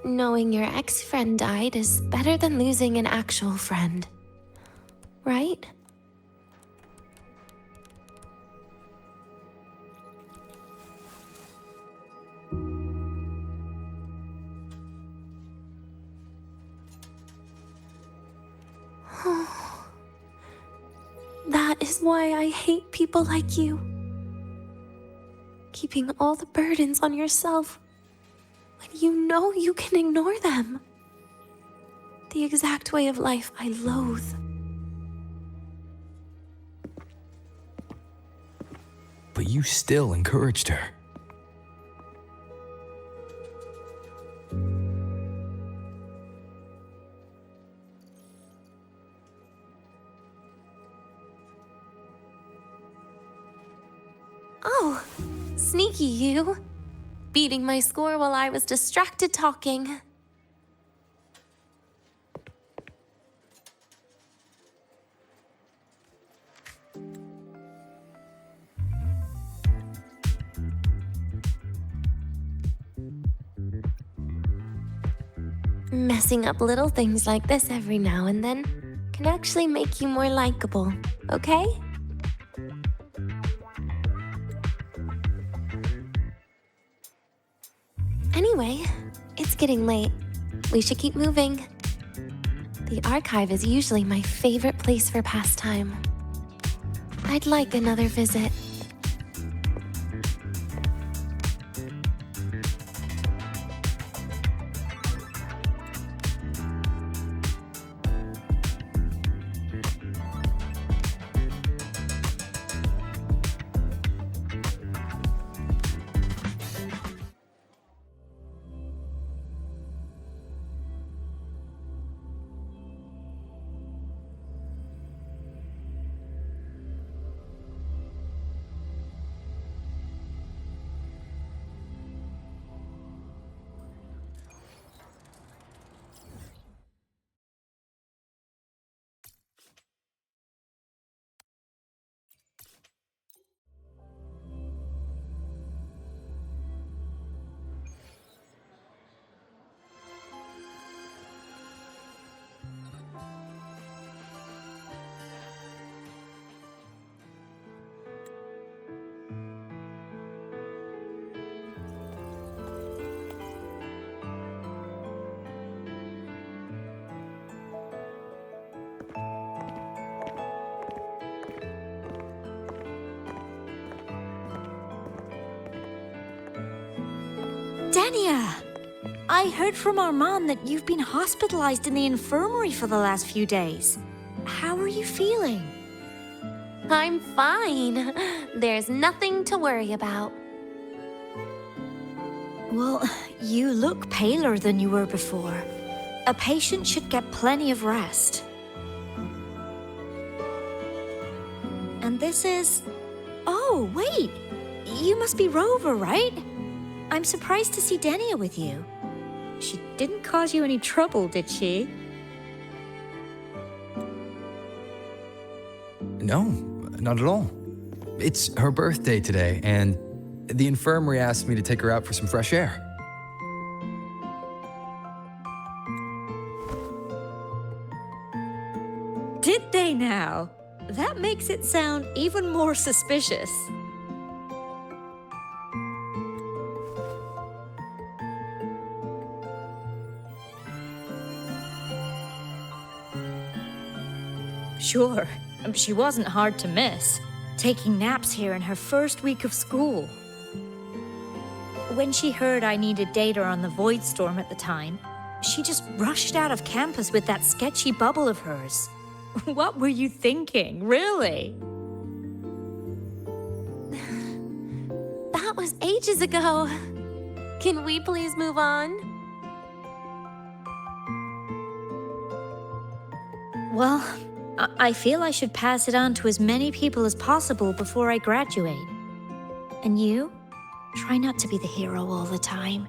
Knowing your ex-friend died is better than losing an actual friend, right? That is why I hate people like you. Keeping all the burdens on yourself when you know you can ignore them. The exact way of life I loathe. But you still encouraged her. Oh, sneaky you. Beating my score while I was distracted talking. Messing up little things like this every now and then can actually make you more likable, okay? Anyway, it's getting late. We should keep moving. The archive is usually my favorite place for pastime. I'd like another visit. Denia! I heard from Armand that you've been hospitalized in the infirmary for the last few days. How are you feeling? I'm fine. There's nothing to worry about. Well, you look paler than you were before. A patient should get plenty of rest. And this is... Oh, wait! You must be Rover, right? I'm surprised to see Denia with you. She didn't cause you any trouble, did she? No, not at all. It's her birthday today, and the infirmary asked me to take her out for some fresh air. Did they now? That makes it sound even more suspicious. Sure, she wasn't hard to miss, taking naps here in her first week of school. When she heard I needed data on the Void Storm at the time, she just rushed out of campus with that sketchy bubble of hers. What were you thinking, really? That was ages ago. Can we please move on? Well, I feel I should pass it on to as many people as possible before I graduate. And you? Try not to be the hero all the time.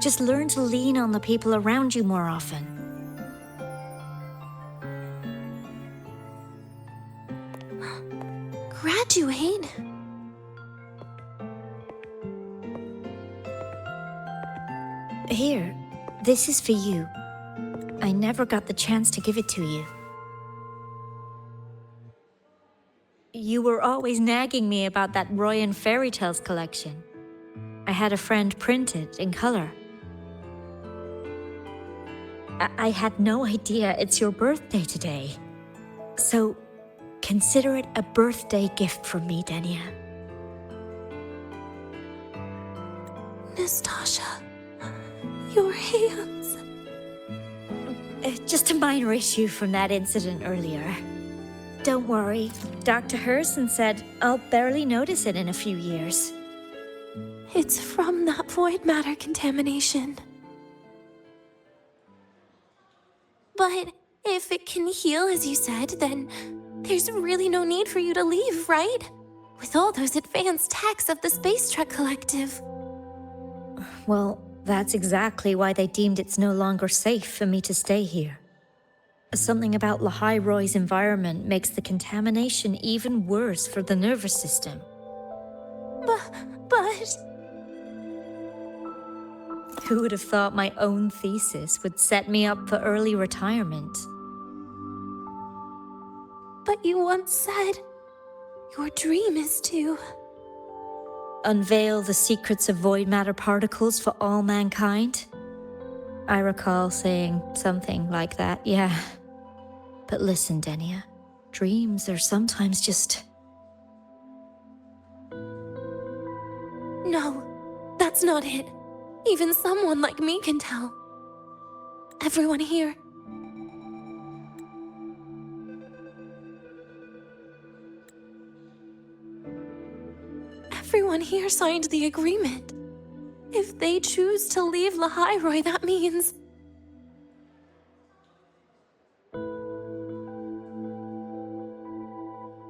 Just learn to lean on the people around you more often. Graduate? Here, this is for you. I never got the chance to give it to you. You were always nagging me about that Roy and Fairy Tales collection. I had a friend print it in color. I had no idea it's your birthday today. So, consider it a birthday gift from me, Denia. Nastasha, your hands. Just a minor issue from that incident earlier. Don't worry, Dr. Herson said I'll barely notice it in a few years. It's from that void matter contamination. But if it can heal, as you said, then there's really no need for you to leave, right? With all those advanced techs of the Space Trek Collective. Well, that's exactly why they deemed it's no longer safe for me to stay here. Something about Lahai-Roy's environment makes the contamination even worse for the nervous system. But... Who would have thought my own thesis would set me up for early retirement? But you once said your dream is to... unveil the secrets of void matter particles for all mankind? I recall saying something like that, yeah. But listen, Denia, dreams are sometimes just... No, that's not it. Even someone like me can tell. Everyone here. Everyone here signed the agreement. If they choose to leave Lahai-Roy, that means...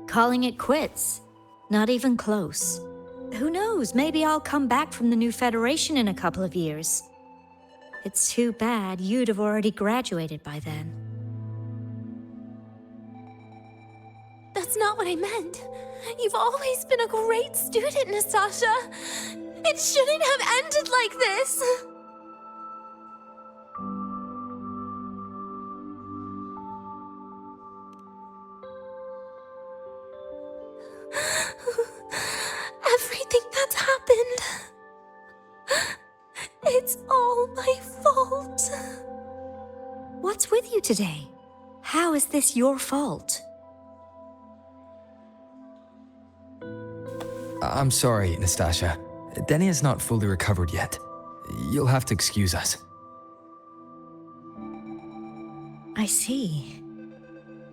calling it quits. Not even close. Who knows, maybe I'll come back from the new Federation in a couple of years. It's too bad you'd have already graduated by then. That's not what I meant. You've always been a great student, Nastasha. It shouldn't have ended like this. Everything that's happened, it's all my fault. What's with you today? How is this your fault? I'm sorry, Nastasha. Denia's not fully recovered yet. You'll have to excuse us. I see.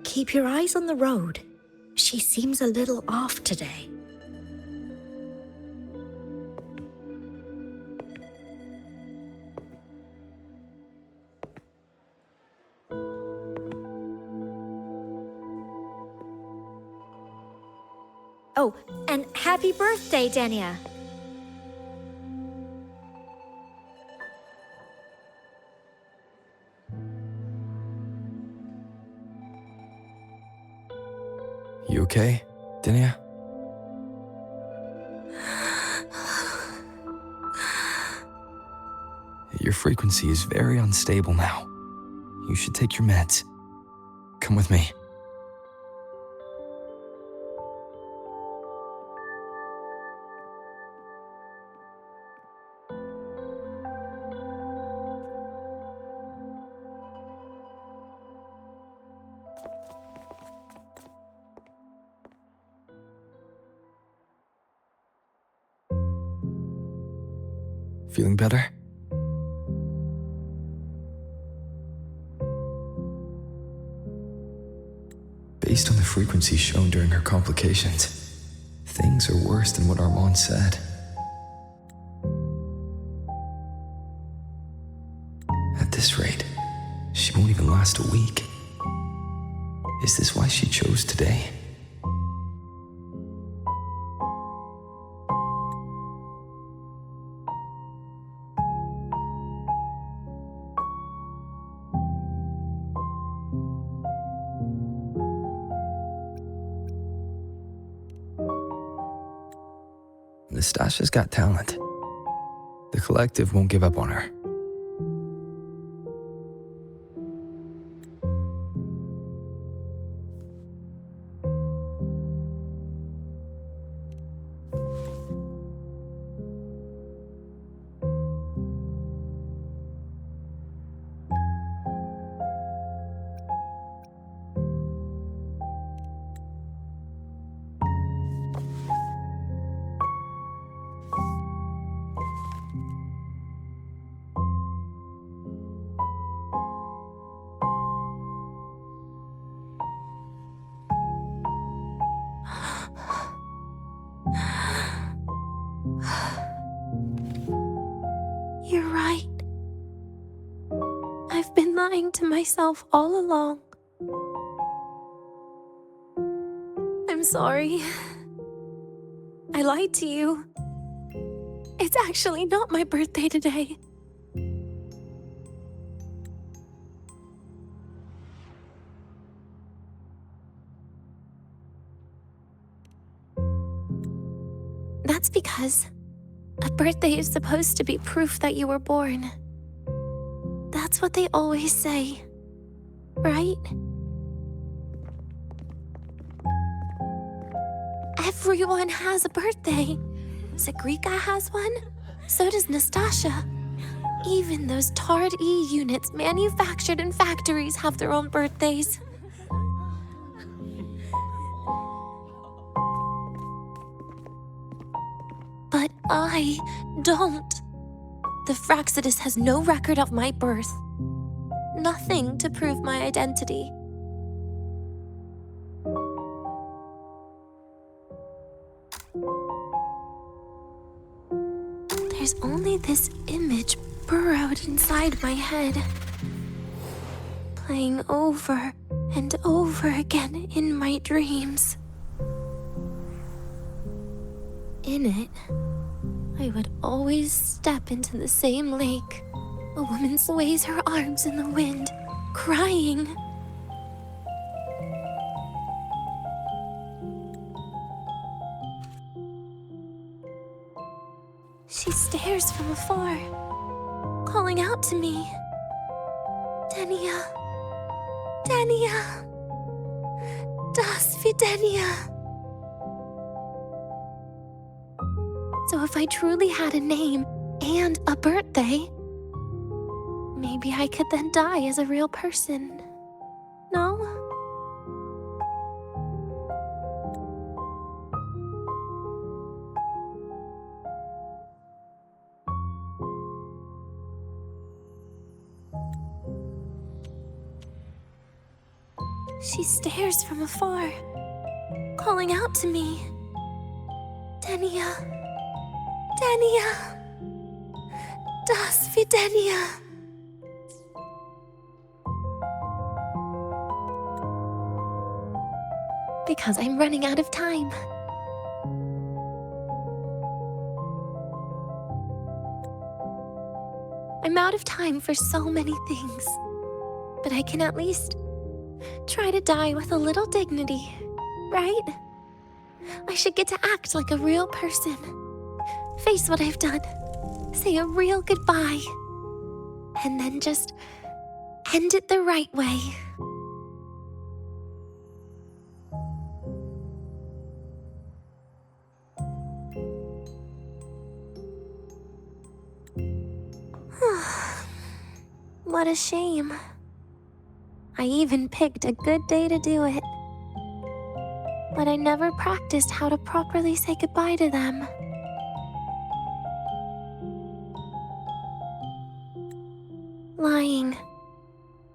Keep your eyes on the road. She seems a little off today. Oh, and happy birthday, Denia. You okay, Denia? Your frequency is very unstable now. You should take your meds. Come with me. Feeling better? Based on the frequency shown during her complications, things are worse than what Armand said. At this rate, she won't even last a week. Is this why she chose today? Nastasha's got talent. The collective won't give up on her. You're right. I've been lying to myself all along. I'm sorry. I lied to you. It's actually not my birthday today. That's because a birthday is supposed to be proof that you were born. That's what they always say, right? Everyone has a birthday. Zagrika has one, so does Nastasha. Even those tarred E units manufactured in factories have their own birthdays. But I don't. The Fraxidus has no record of my birth. Nothing to prove my identity. There's only this image burrowed inside my head, playing over and over again in my dreams. In it, I would always step into the same lake. A woman sways her arms in the wind, crying. She stares from afar, calling out to me. Denia. Denia. Das wie Denia. So if I truly had a name and a birthday, maybe I could then die as a real person. No? She stares from afar, calling out to me. Denia. Denia. Das wie Denia. Because I'm running out of time. I'm out of time for so many things, but I can at least try to die with a little dignity, right? I should get to act like a real person, face what I've done, say a real goodbye, and then just end it the right way. What a shame. I even picked a good day to do it. But I never practiced how to properly say goodbye to them. Lying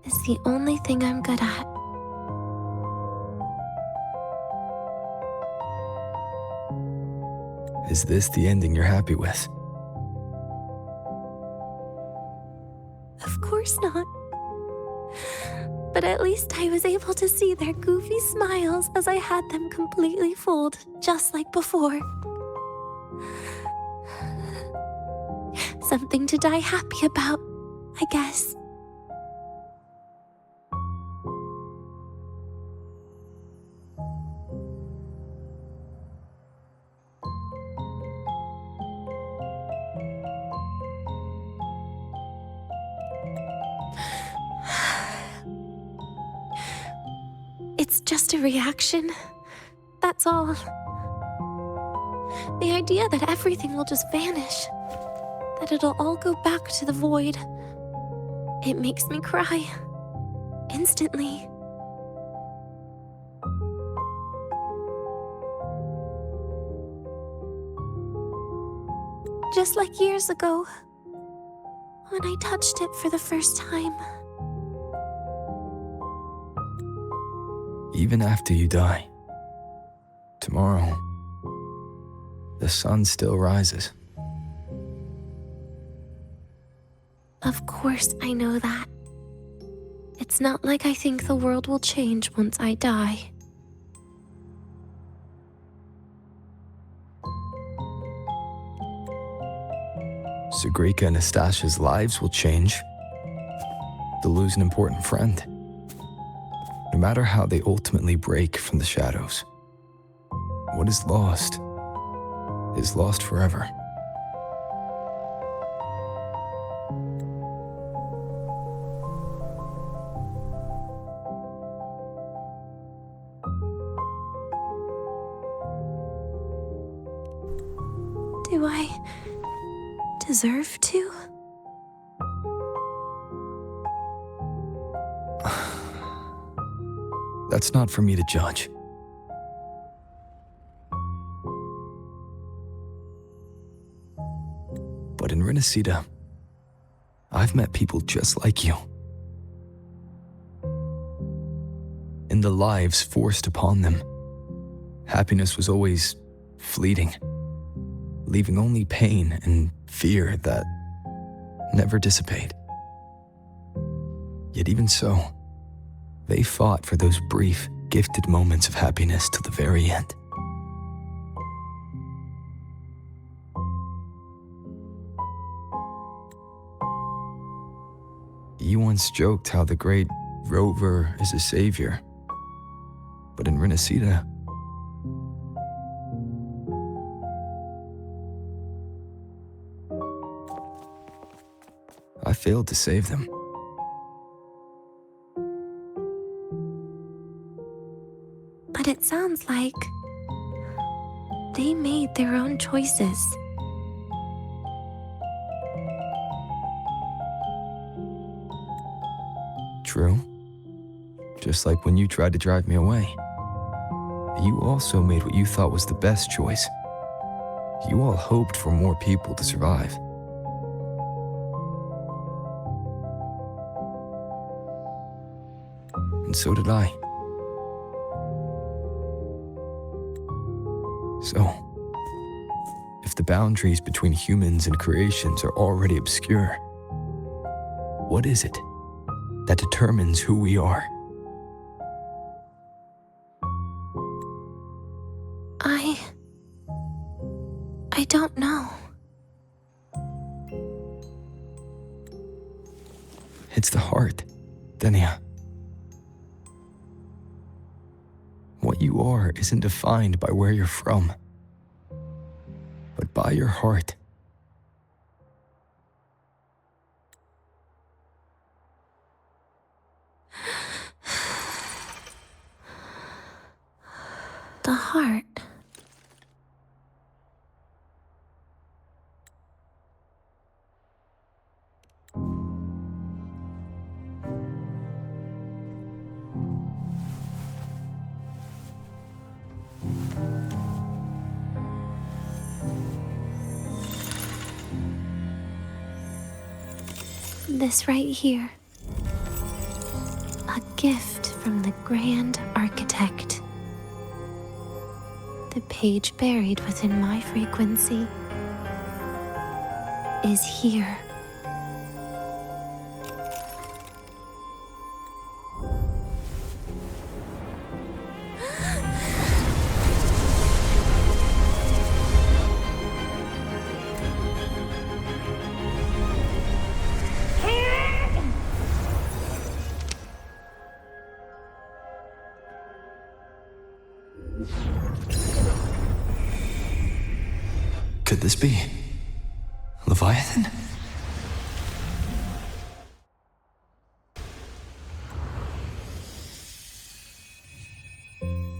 is the only thing I'm good at. Is this the ending you're happy with? Of course not. But at least I was able to see their goofy smiles as I had them completely fooled, just like before. Something to die happy about, I guess. It's just a reaction. That's all. The idea that everything will just vanish, that it'll all go back to the void, it makes me cry. Instantly. Just like years ago, when I touched it for the first time. Even after you die, tomorrow, the sun still rises. Of course I know that. It's not like I think the world will change once I die. Segrika and Nastasha's lives will change. They'll lose an important friend. No matter how they ultimately break from the shadows, what is lost forever. Do I deserve to? That's not for me to judge. But in Renacida, I've met people just like you. In the lives forced upon them, happiness was always fleeting, leaving only pain and fear that never dissipate. Yet even so, they fought for those brief, gifted moments of happiness till the very end. You once joked how the great rover is a savior, but in Renacida, I failed to save them. But it sounds like they made their own choices. True. Just like when you tried to drive me away. You also made what you thought was the best choice. You all hoped for more people to survive. And so did I. So, if the boundaries between humans and creations are already obscure, what is it that determines who we are? I don't know. It's the heart, Denia. What you are isn't defined by where you're from, but by your heart. The heart. This right here. A gift from the Grand Architect. The page buried within my frequency is here. Could this be Leviathan?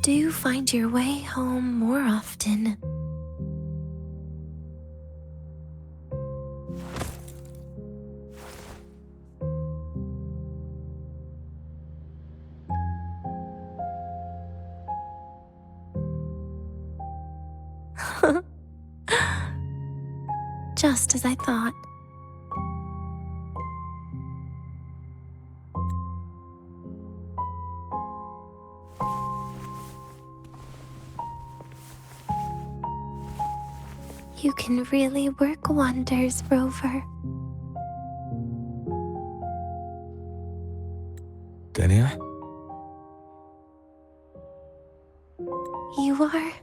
Do you find your way home more often? Just as I thought. You can really work wonders, Rover. Denia? You are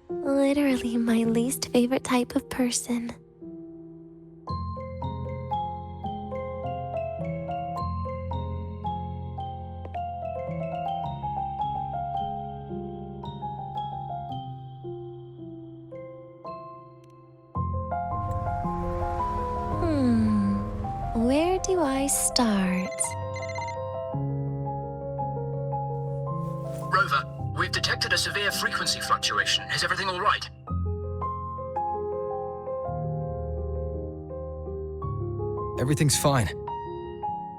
literally my least favorite type of person. Where do I start? Rover, we've detected a severe frequency fluctuation. Is everything all right? Everything's fine.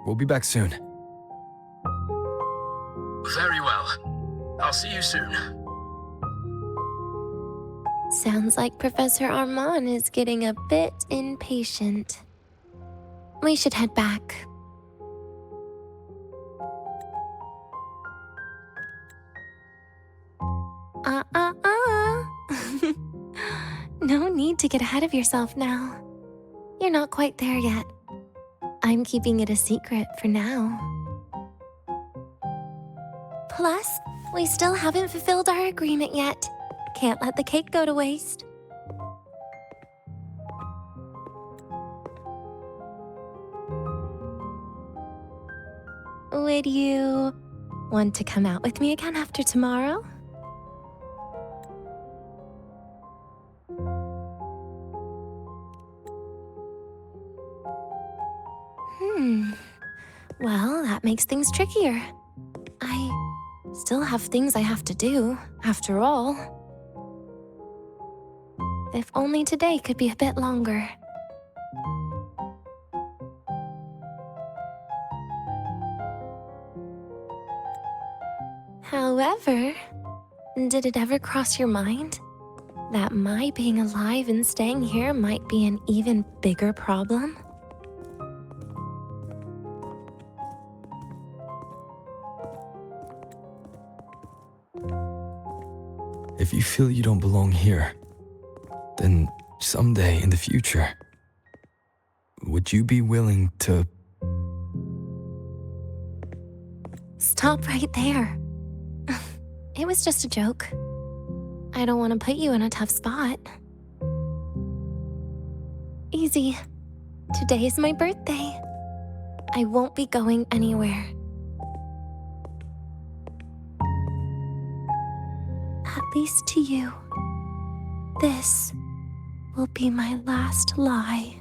We'll be back soon. Very well. I'll see you soon. Sounds like Professor Armand is getting a bit impatient. We should head back. No need to get ahead of yourself now. You're not quite there yet. I'm keeping it a secret for now. Plus, we still haven't fulfilled our agreement yet. Can't let the cake go to waste. Would you want to come out with me again after tomorrow? Well, that makes things trickier. I still have things I have to do, after all. If only today could be a bit longer. However, did it ever cross your mind that my being alive and staying here might be an even bigger problem? If you feel you don't belong here, then someday in the future, would you be willing to... Stop right there. It was just a joke. I don't want to put you in a tough spot. Easy. Today is my birthday. I won't be going anywhere. At least to you. This will be my last lie.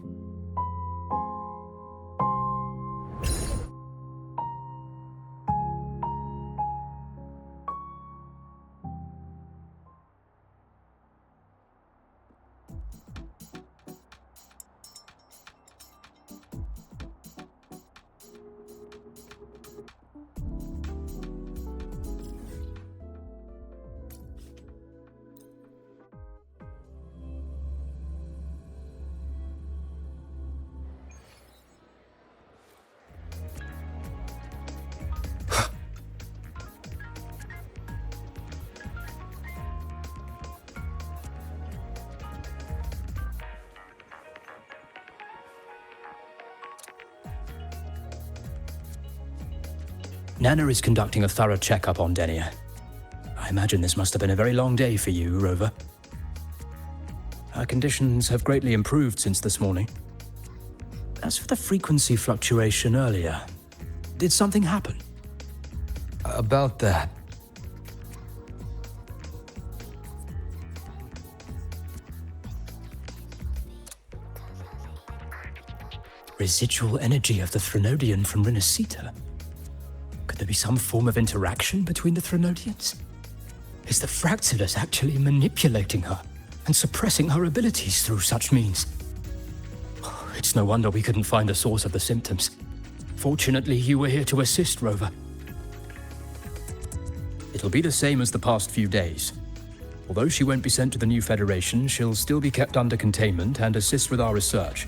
Nana is conducting a thorough checkup on Denia. I imagine this must have been a very long day for you, Rover. Her conditions have greatly improved since this morning. As for the frequency fluctuation earlier, did something happen? About that. Residual energy of the Threnodian from Renacita? Could there be some form of interaction between the Threnodians? Is the Fractilus actually manipulating her and suppressing her abilities through such means? It's no wonder we couldn't find the source of the symptoms. Fortunately, you were here to assist, Rover. It'll be the same as the past few days. Although she won't be sent to the new Federation, she'll still be kept under containment and assist with our research.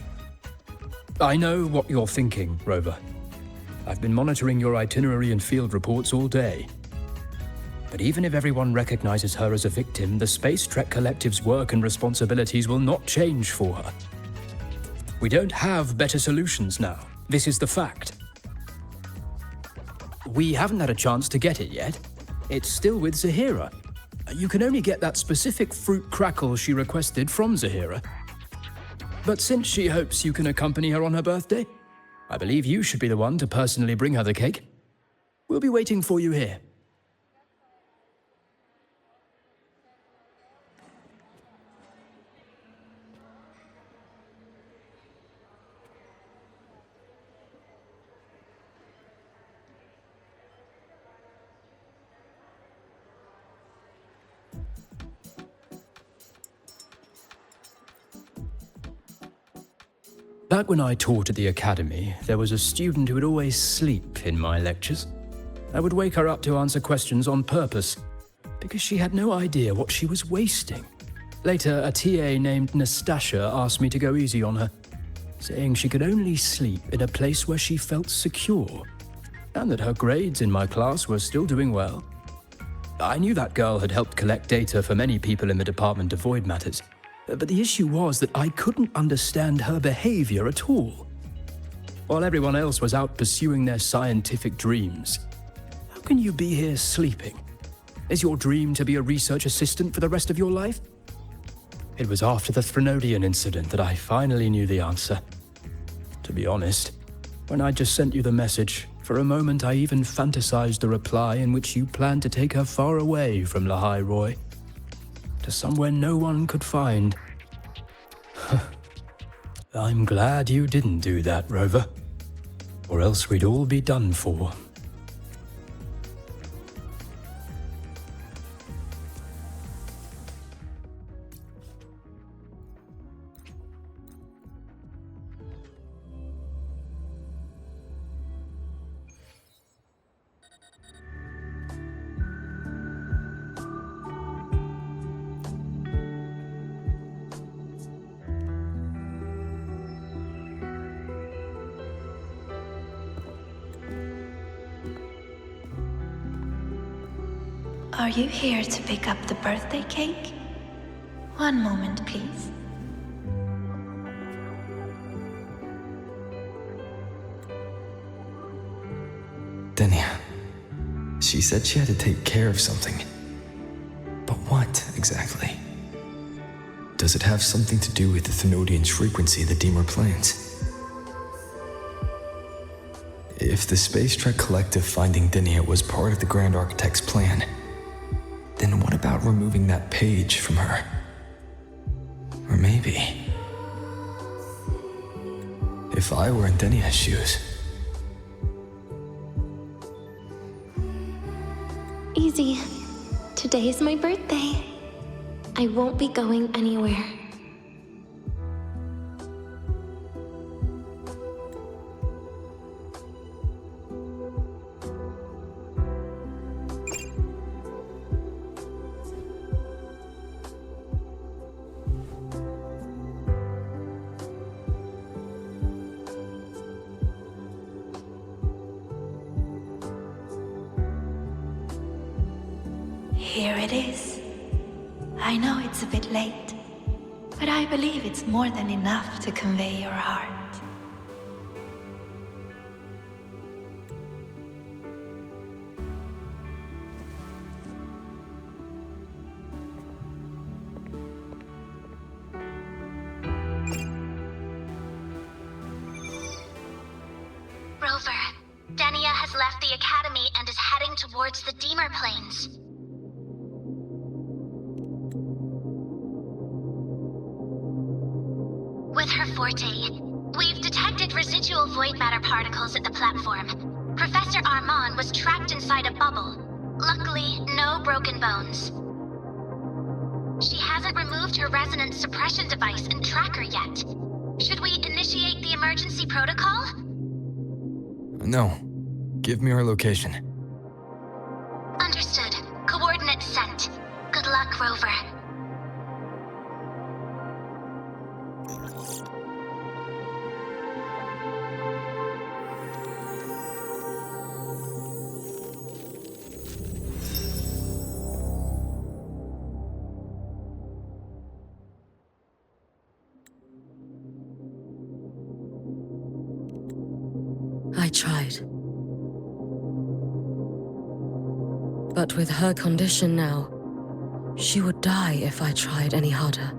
I know what you're thinking, Rover. I've been monitoring your itinerary and field reports all day. But even if everyone recognizes her as a victim, the Space Trek Collective's work and responsibilities will not change for her. We don't have better solutions now. This is the fact. We haven't had a chance to get it yet. It's still with Zahira. You can only get that specific fruit crackle she requested from Zahira. But since she hopes you can accompany her on her birthday, I believe you should be the one to personally bring her the cake. We'll be waiting for you here. Back when I taught at the academy, there was a student who would always sleep in my lectures. I would wake her up to answer questions on purpose, because she had no idea what she was wasting. Later, a TA named Nastasia asked me to go easy on her, saying she could only sleep in a place where she felt secure, and that her grades in my class were still doing well. I knew that girl had helped collect data for many people in the Department of Void Matters, but the issue was that I couldn't understand her behavior at all. While everyone else was out pursuing their scientific dreams, how can you be here sleeping? Is your dream to be a research assistant for the rest of your life? It was after the Threnodian incident that I finally knew the answer. To be honest, when I just sent you the message, for a moment I even fantasized a reply in which you planned to take her far away from Lahai Roy, to somewhere no one could find. I'm glad you didn't do that, Rover, or else we'd all be done for. Are you here to pick up the birthday cake? One moment, please. Denia. She said she had to take care of something. But what, exactly? Does it have something to do with the Thenodian's frequency the Deemer planes? If the Space Trek Collective finding Denia was part of the Grand Architect's plan, then what about removing that page from her? Or maybe... if I were in Denia's shoes... Easy. Today's my birthday. I won't be going anywhere. Here it is. I know it's a bit late, but I believe it's more than enough to convey your heart. Rover, Denia has left the Academy and is heading towards the Deemer Plains. With her forte, we've detected residual void matter particles at the platform. Professor Armand was trapped inside a bubble. Luckily, no broken bones. She hasn't removed her resonance suppression device and tracker yet. Should we initiate the emergency protocol? No. Give me her location. Understood. Coordinates sent. Good luck, Rover. I tried. But with her condition now, she would die if I tried any harder.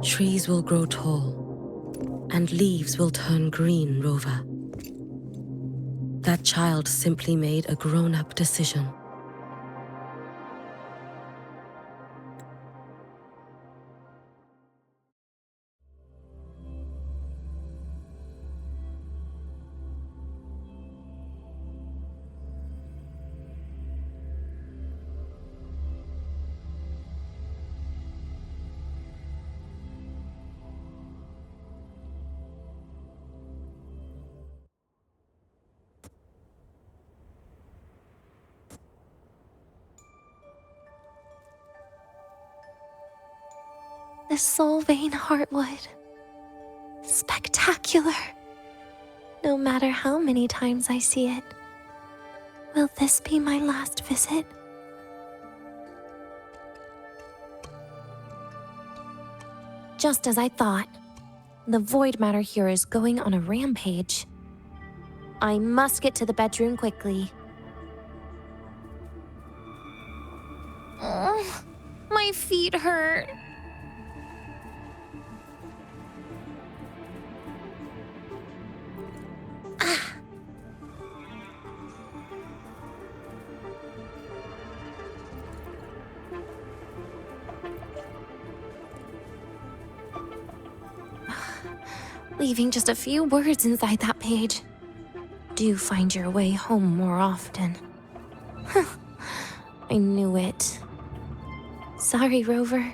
Trees will grow tall, and leaves will turn green, Rover. That child simply made a grown-up decision. The soul vein heartwood. Spectacular. No matter how many times I see it. Will this be my last visit? Just as I thought. The void matter here is going on a rampage. I must get to the bedroom quickly. Oh, my feet hurt. Leaving just a few words inside that page. Do find your way home more often. I knew it. Sorry, Rover.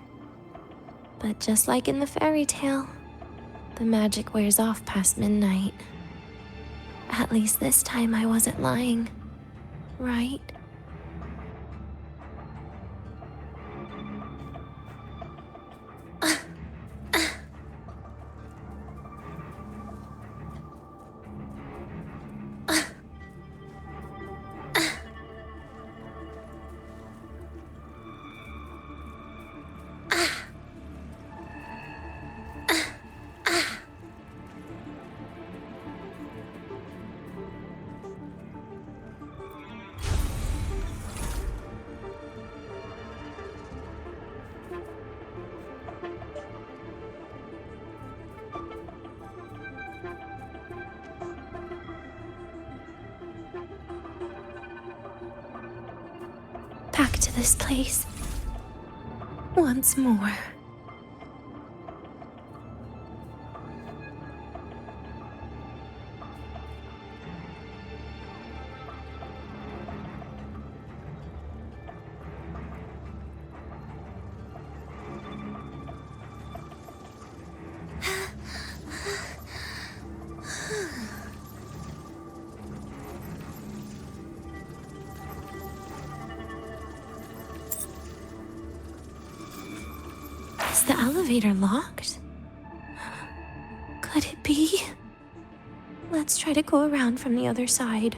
But just like in the fairy tale, the magic wears off past midnight. At least this time I wasn't lying, right? this place. Once more. Is the elevator locked? Could it be? Let's try to go around from the other side.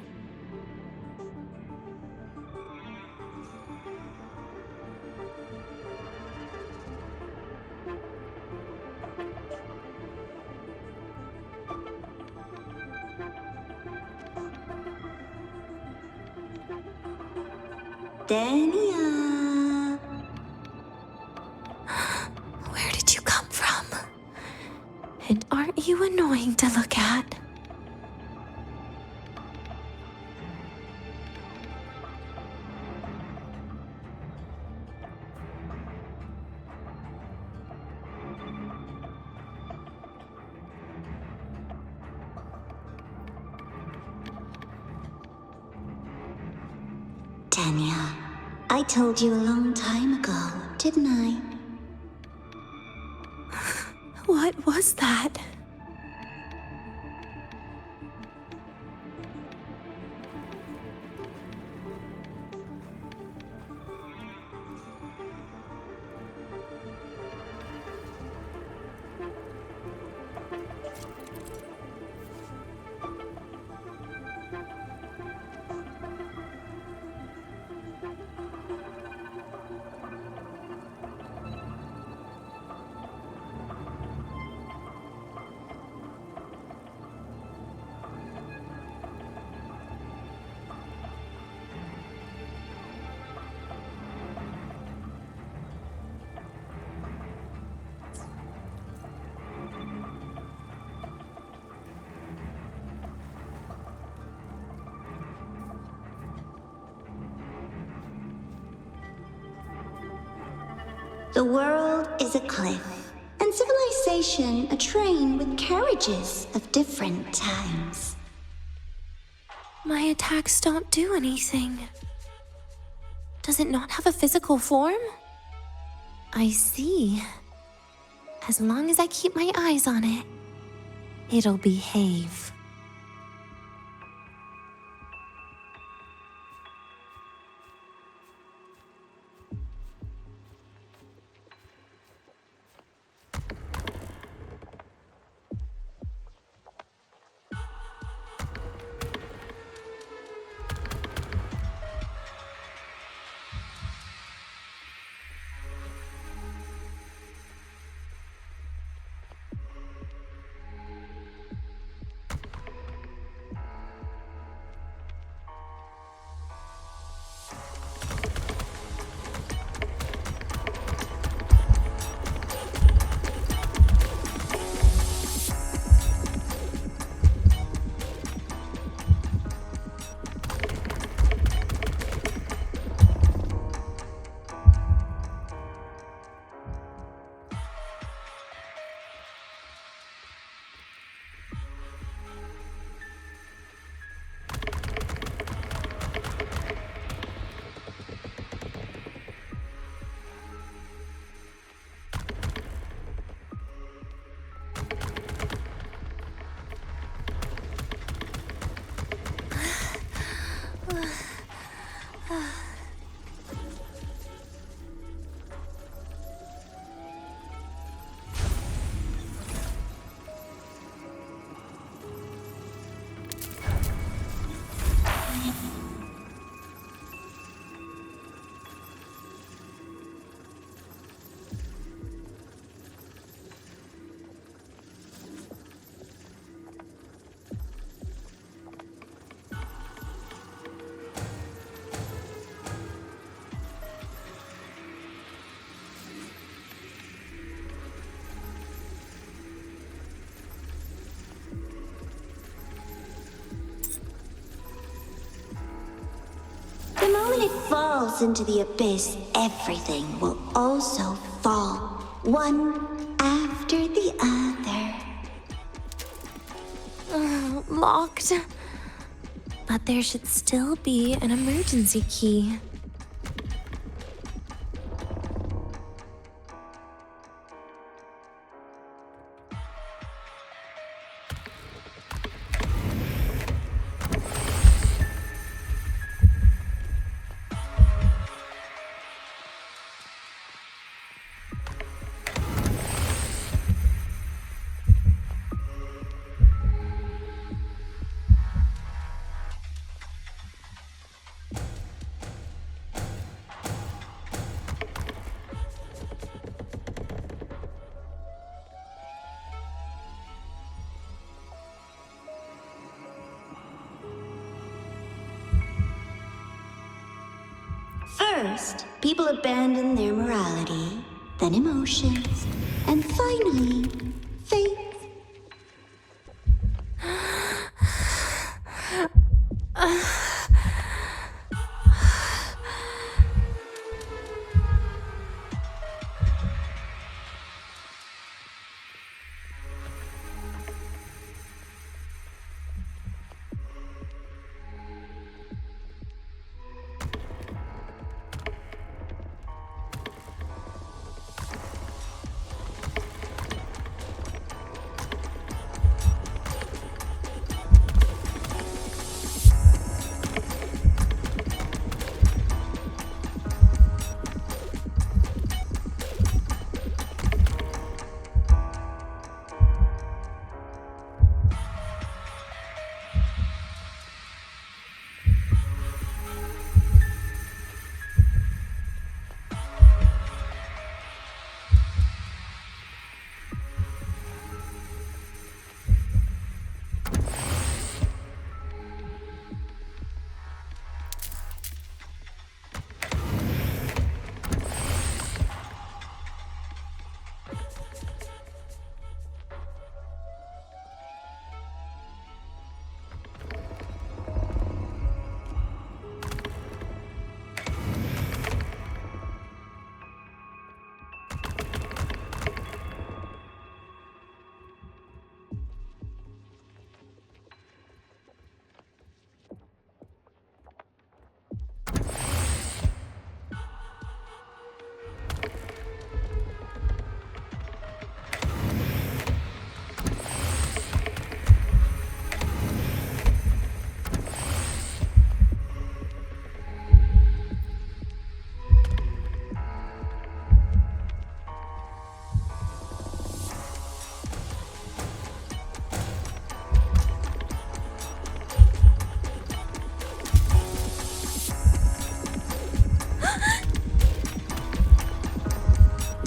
Denia. Where did you come from? And aren't you annoying to look at? Denia, I told you a long time ago, didn't I? What was that? The world is a cliff, and civilization a train with carriages of different times. My attacks don't do anything. Does it not have a physical form? I see. As long as I keep my eyes on it, it'll behave. falls into the abyss, everything will also fall, one after the other. Locked. But there should still be an emergency key. First, people abandon their morality, then emotions, and finally, faith.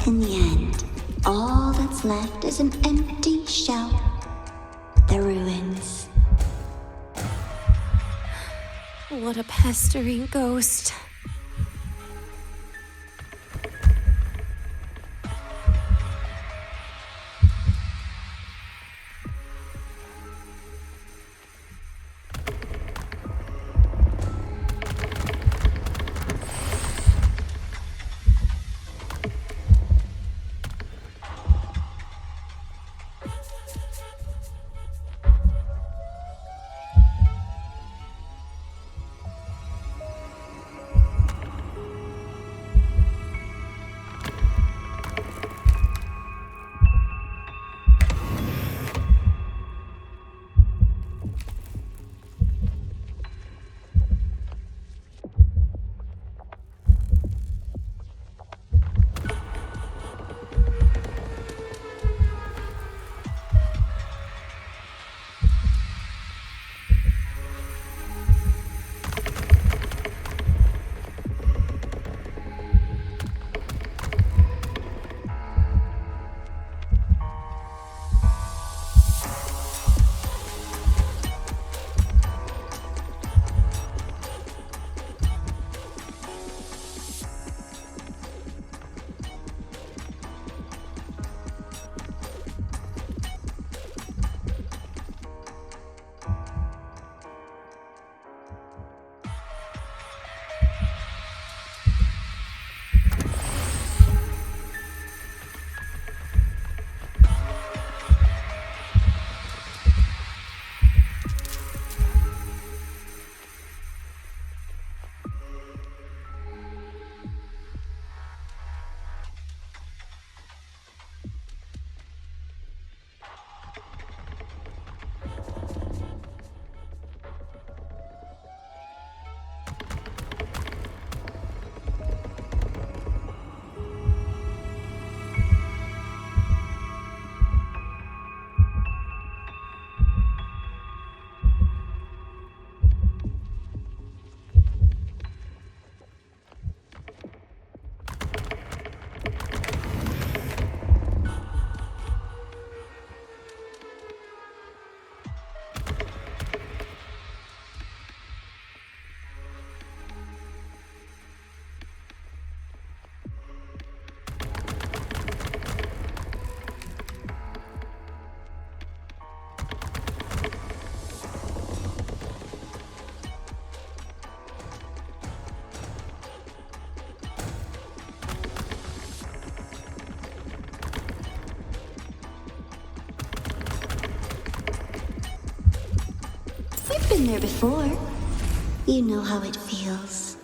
In the end, all that's left is an empty shell. The ruins. What a pestering ghost. been there before. You know how it feels.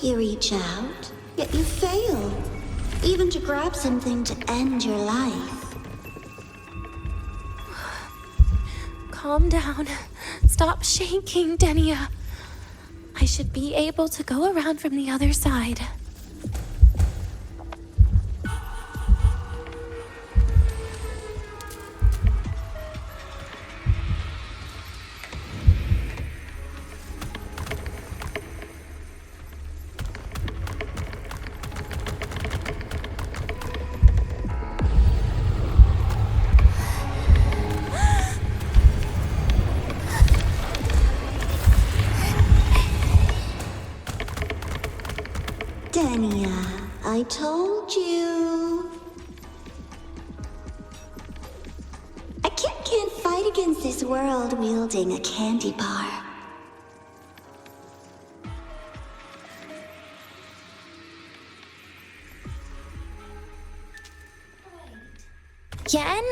You reach out, yet you fail. Even to grab something to end your life. Calm down. Stop shaking, Denia. I should be able to go around from the other side. Denia, I told you. A kid can't fight against this world wielding a candy bar. Yen?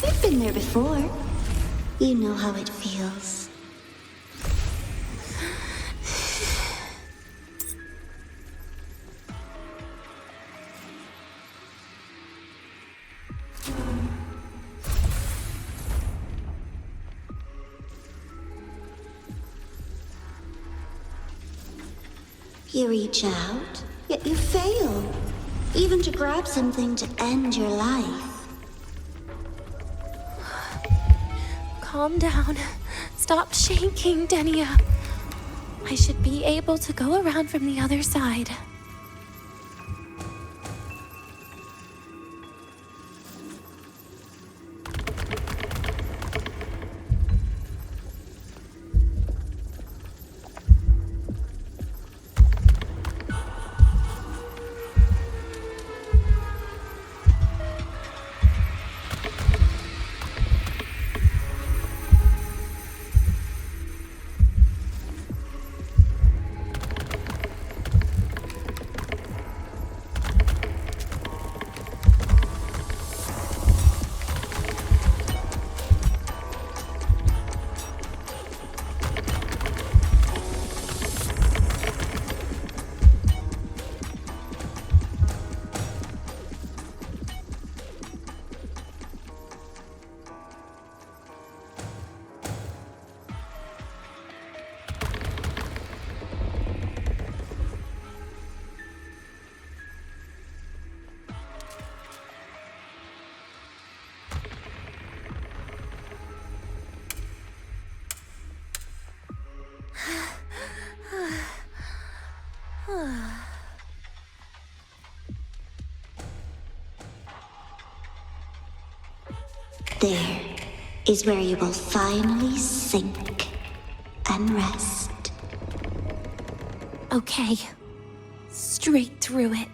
You've been there before. You know how it feels. You reach out, yet you fail. Even to grab something to end your life. Calm down. Stop shaking, Denia. I should be able to go around from the other side. There is where you will finally sink. and rest. Okay. Straight through it.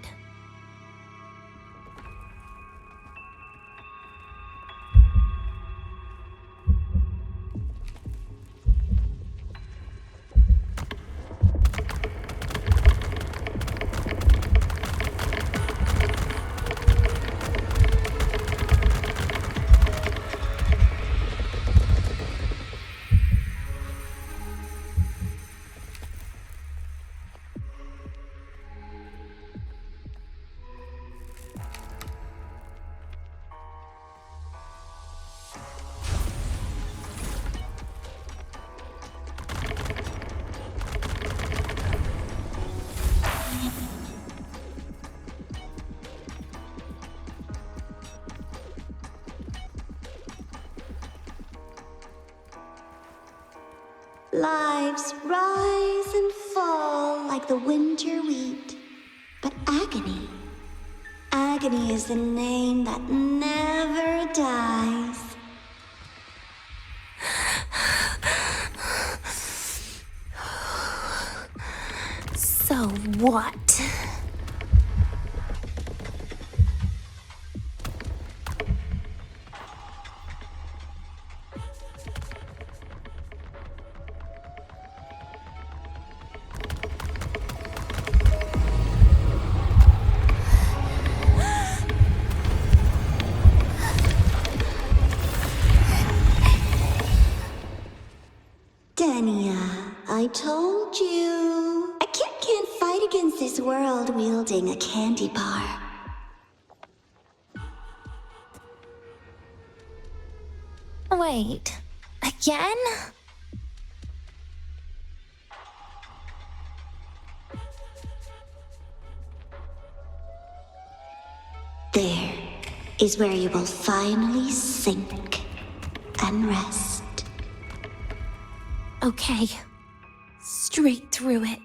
Lives rise and fall like the winter wheat. But agony, agony is the name that never dies. So what? Denia, I told you. A kid can't fight against this world wielding a candy bar. Wait. Again? There is where you will finally sink and rest. Okay. Straight through it.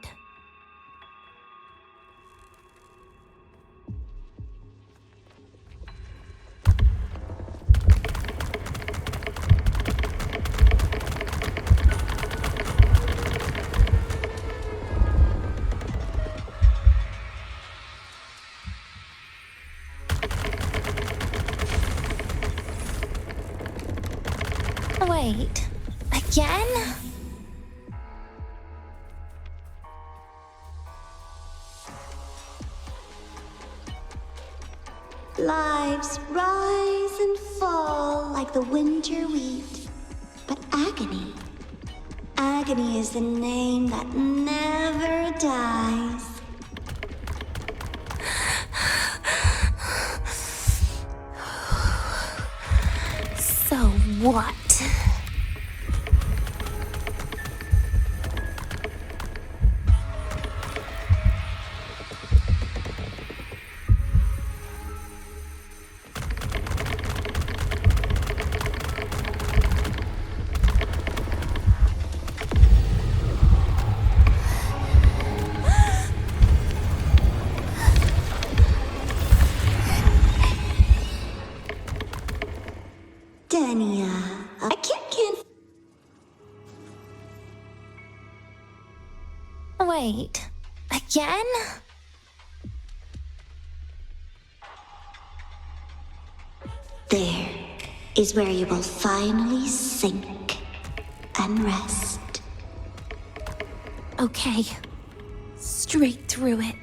Wait. Again? Lives rise and fall like the winter wheat. But agony, agony is the name that never dies. So what? Denia, a kid can't. Wait. Again? There is where you will finally sink and rest. Okay. Straight through it.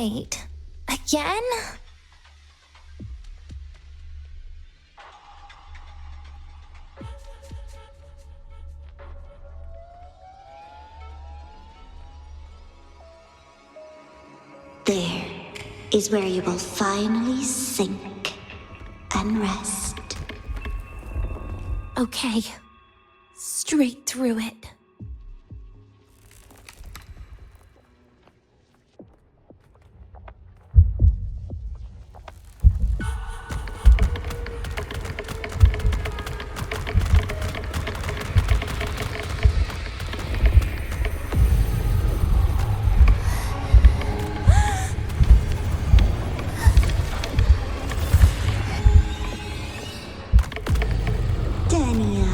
Wait, again? There is where you will finally sink and rest. Okay, straight through it. Denia.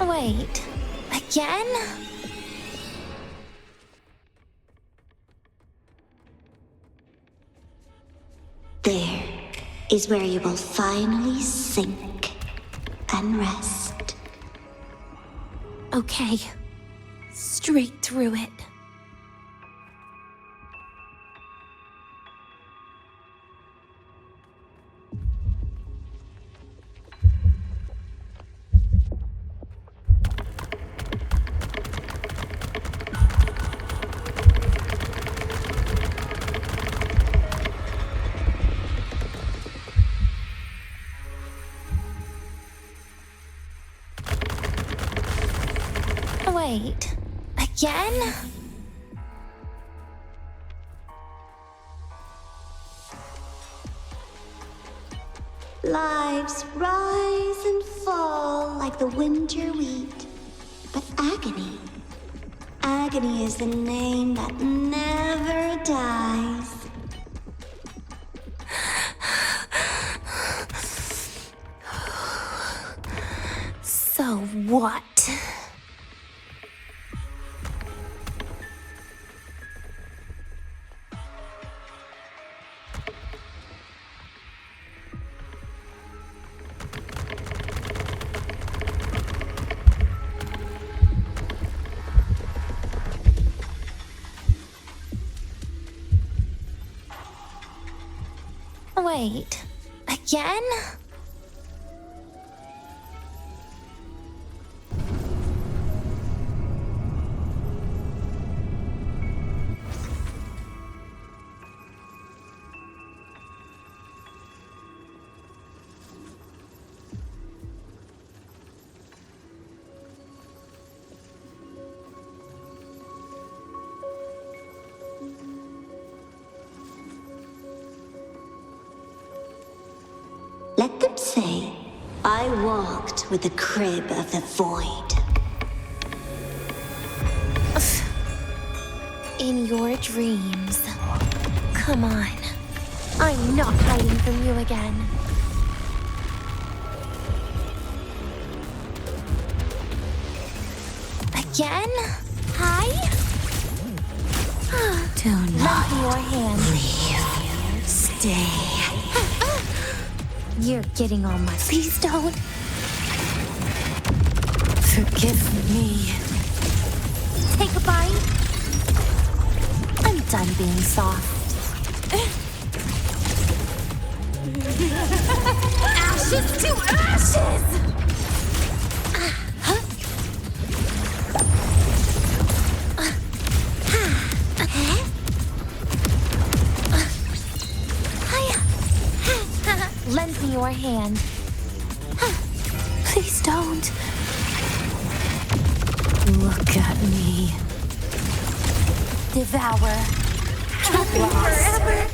Wait, again? There is where you will finally sink and rest. Okay, straight through it. Wait, again? Lives rise and fall like the winter wheat. But agony is the name that never dies. So what? Wait, again? Let them say, I walked with the crib of the void. In your dreams. Come on. I'm not hiding from you again. Again? Hi? Do not Lend me your hand. leave. Stay. You're getting on my... Please don't. Forgive me. Take a bite. I'm done being soft. Ashes to ashes! Lend me your hand. Please don't. Look at me. Devour. Happy forever.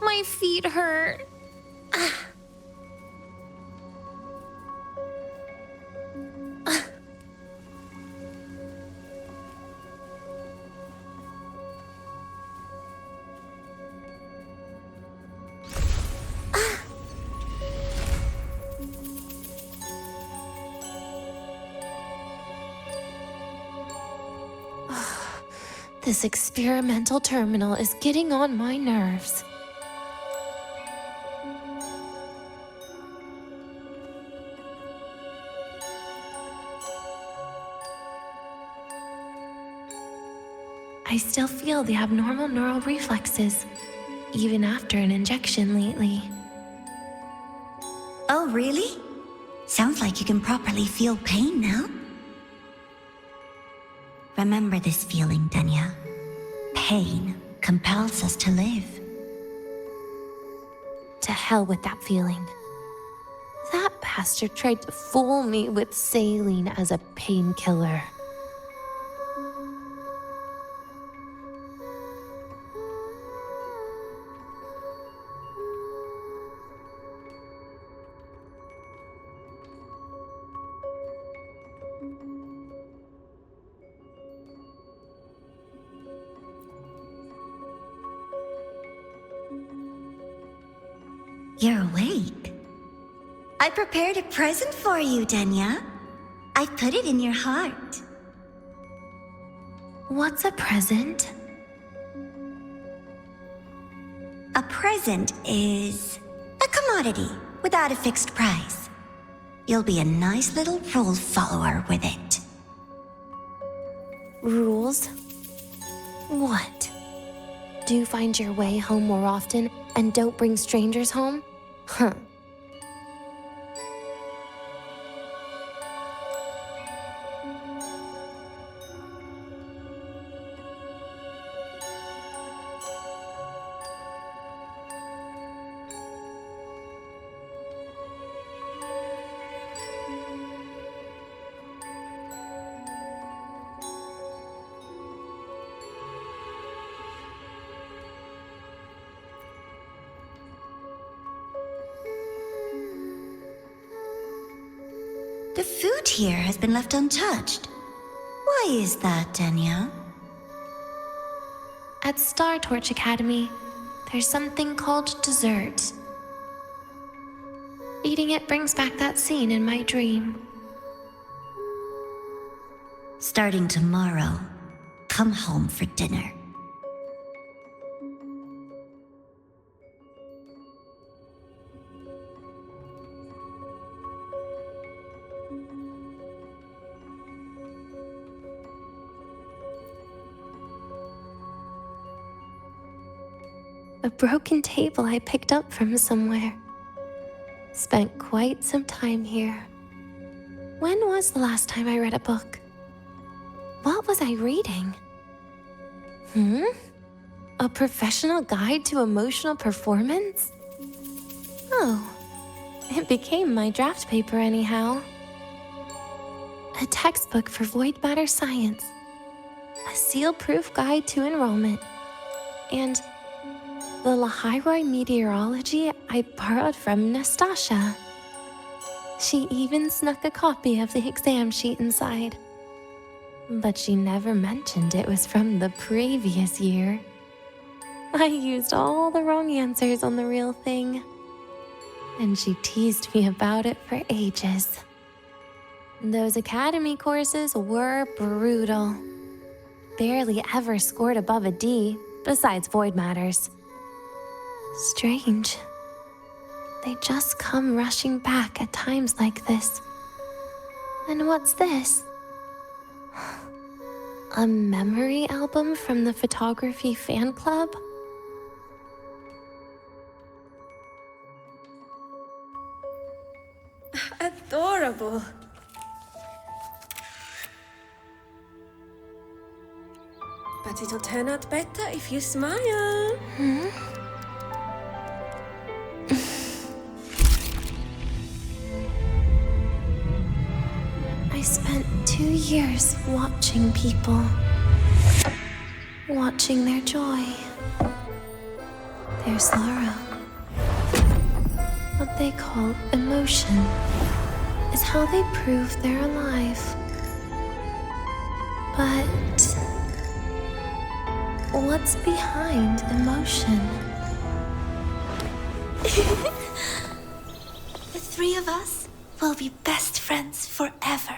My feet hurt. This experimental terminal is getting on my nerves. I still feel the abnormal neural reflexes, even after an injection lately. Oh, really? Sounds like you can properly feel pain now. Remember this feeling, Denia. Pain compels us to live. To hell with that feeling. That bastard tried to fool me with saline as a painkiller. You're awake. I prepared a present for you, Denia. I put it in your heart. What's a present? A present is a commodity without a fixed price. You'll be a nice little rule follower with it. Rules? What? Do you find your way home more often and don't bring strangers home? Huh. The food here has been left untouched. Why is that, Denia? At Star Torch Academy, there's something called dessert. Eating it brings back that scene in my dream. Starting tomorrow, come home for dinner. A broken table I picked up from somewhere. Spent quite some time here. When was the last time I read a book? What was I reading? A professional guide to emotional performance? Oh, it became my draft paper anyhow. A textbook for void matter science. A seal-proof guide to enrollment. And the Lahairoi meteorology I borrowed from Nastasha. She even snuck a copy of the exam sheet inside. But she never mentioned it was from the previous year. I used all the wrong answers on the real thing. And she teased me about it for ages. Those academy courses were brutal. Barely ever scored above a D, besides void matters. Strange. They just come rushing back at times like this. And what's this? A memory album from the photography fan club? Adorable. But it'll turn out better if you smile. I spent 2 years watching people. Watching their joy. Their sorrow. What they call emotion is how they prove they're alive. But what's behind emotion? The three of us will be best friends forever.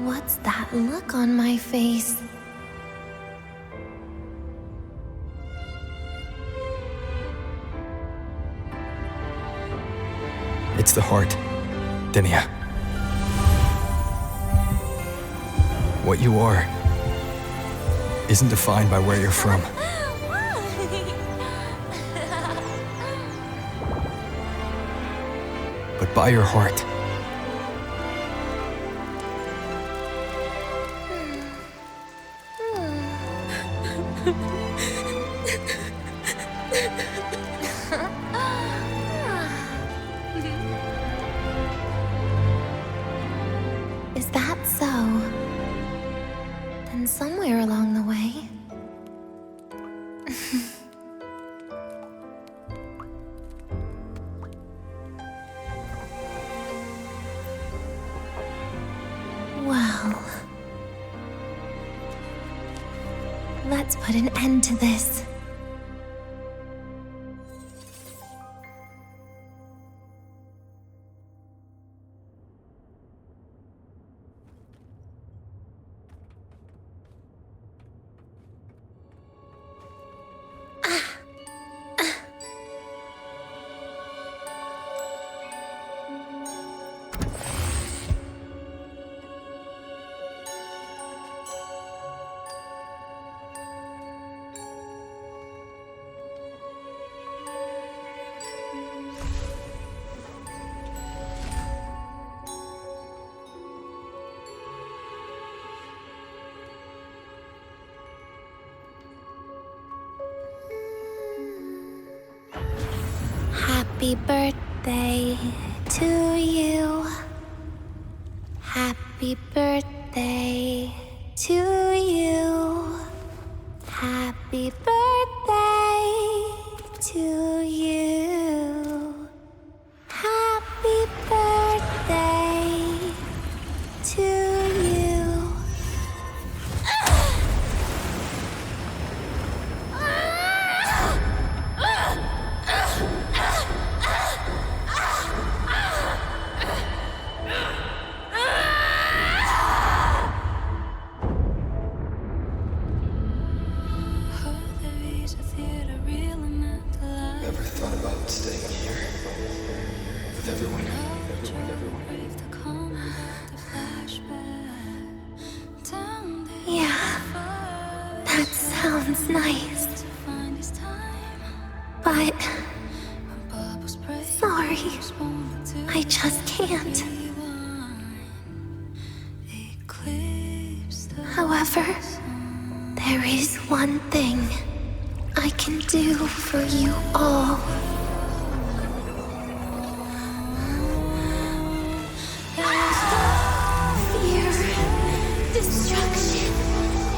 What's that look on my face? It's the heart, Denia. What you are isn't defined by where you're from. But by your heart. Is that so? Then somewhere along the way... Well... Let's put an end to this. Happy birthday to you. Happy birthday to you. Happy birthday to you. Happy birthday to you. Ever thought about staying here? With everyone? Yeah, that sounds nice. But... sorry, I just can't. However, there is one thing I can do for you all. Fear, destruction,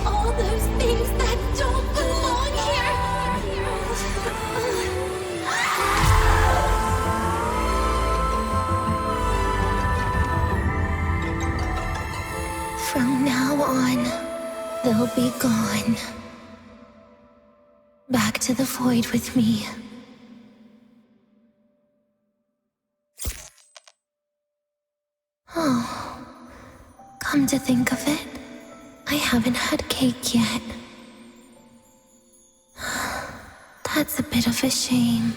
all those things that don't belong here. From now on, they'll be gone. Back to the void with me. Oh, come to think of it, I haven't had cake yet. That's a bit of a shame.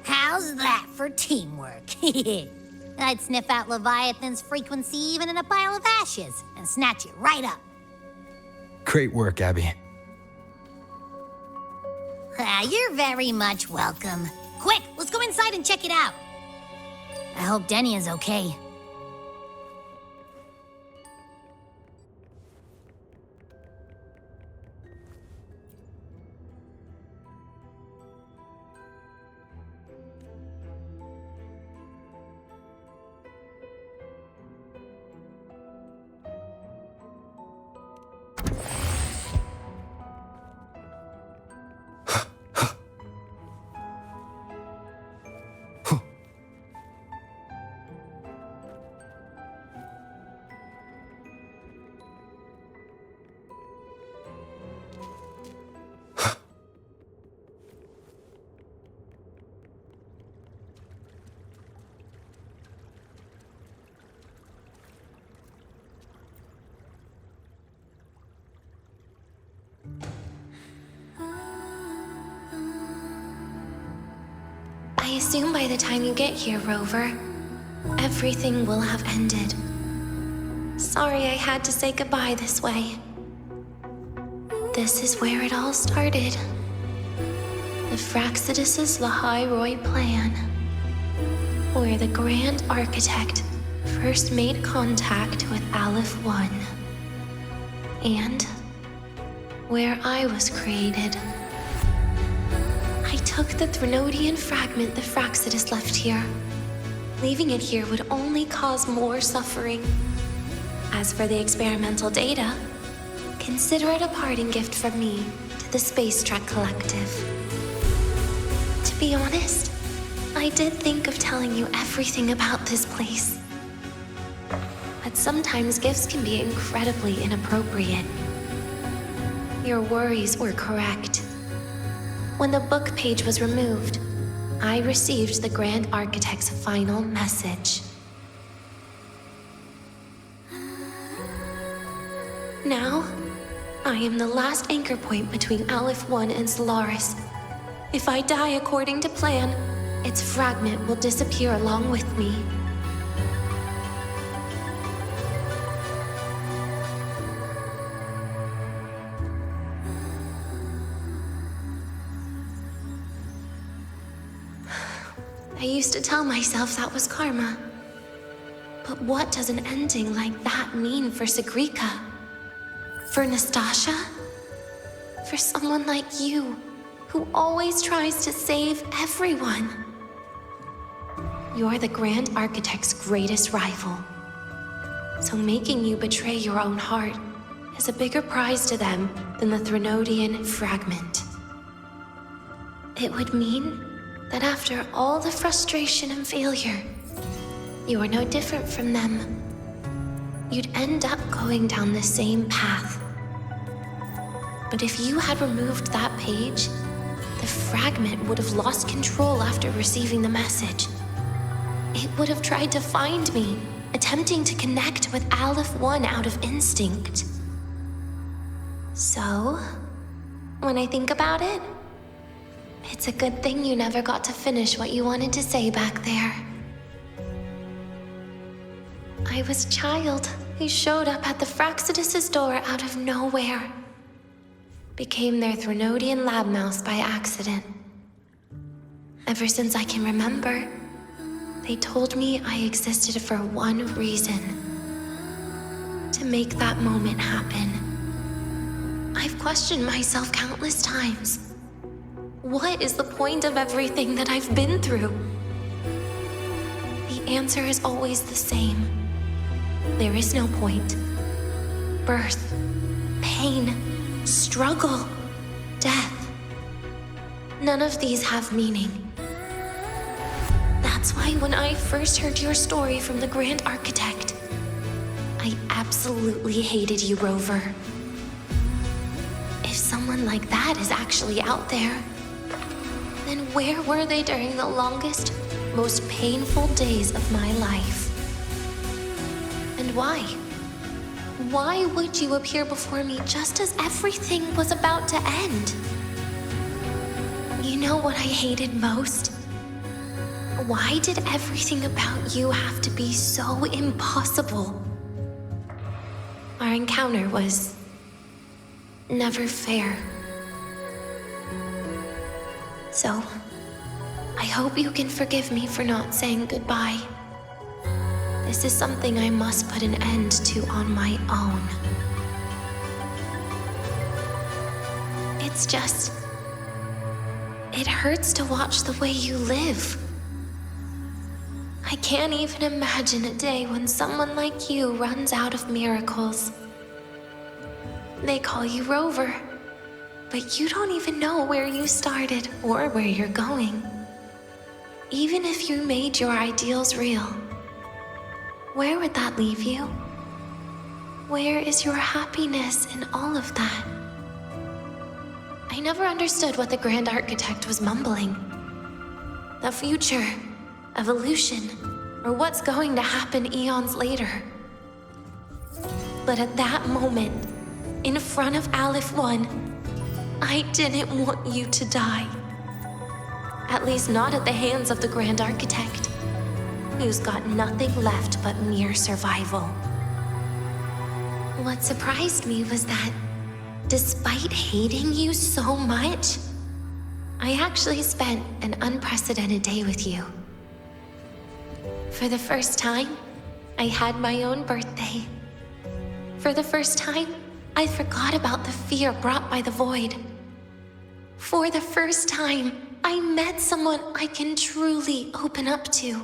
How's that for teamwork? I'd sniff out Leviathan's frequency even in a pile of ashes and snatch it right up. Great work, Abby. You're very much welcome. Quick, let's go inside and check it out. I hope Denia's okay. assume by the time you get here, Rover, everything will have ended. Sorry I had to say goodbye this way. This is where it all started. The Fraxidus' Lahai plan, where the Grand Architect first made contact with Aleph 1, and where I was created. I took the Threnodian fragment the Fraxidus left here. Leaving it here would only cause more suffering. As for the experimental data, consider it a parting gift from me to the Space Trek Collective. To be honest, I did think of telling you everything about this place. But sometimes gifts can be incredibly inappropriate. Your worries were correct. When the book page was removed, I received the Grand Architect's final message. Now, I am the last anchor point between Aleph 1 and Solaris. If I die according to plan, its fragment will disappear along with me. I used to tell myself that was karma. But what does an ending like that mean for Segrika? For Nastasha? For someone like you, who always tries to save everyone? You're the Grand Architect's greatest rival. So making you betray your own heart is a bigger prize to them than the Threnodian fragment. It would mean that after all the frustration and failure, you are no different from them. You'd end up going down the same path. But if you had removed that page, the fragment would have lost control after receiving the message. It would have tried to find me, attempting to connect with Aleph 1 out of instinct. So, when I think about it, it's a good thing you never got to finish what you wanted to say back there. I was a child who showed up at the Fraxidus' door out of nowhere. Became their Threnodian lab mouse by accident. Ever since I can remember, they told me I existed for one reason. To make that moment happen. I've questioned myself countless times. What is the point of everything that I've been through? The answer is always the same. There is no point. Birth, pain, struggle, death. None of these have meaning. That's why when I first heard your story from the Grand Architect, I absolutely hated you, Rover. If someone like that is actually out there, then where were they during the longest, most painful days of my life? And why? Why would you appear before me just as everything was about to end? You know what I hated most? Why did everything about you have to be so impossible? Our encounter was never fair. So, I hope you can forgive me for not saying goodbye. This is something I must put an end to on my own. It's just, it hurts to watch the way you live. I can't even imagine a day when someone like you runs out of miracles. They call you Rover, but you don't even know where you started or where you're going. Even if you made your ideals real, where would that leave you? Where is your happiness in all of that? I never understood what the Grand Architect was mumbling. The future, evolution, or what's going to happen eons later. But at that moment, in front of Aleph 1, I didn't want you to die. At least not at the hands of the Grand Architect, who's got nothing left but mere survival. What surprised me was that, despite hating you so much, I actually spent an unprecedented day with you. For the first time, I had my own birthday. For the first time, I forgot about the fear brought by the void. For the first time, I met someone I can truly open up to.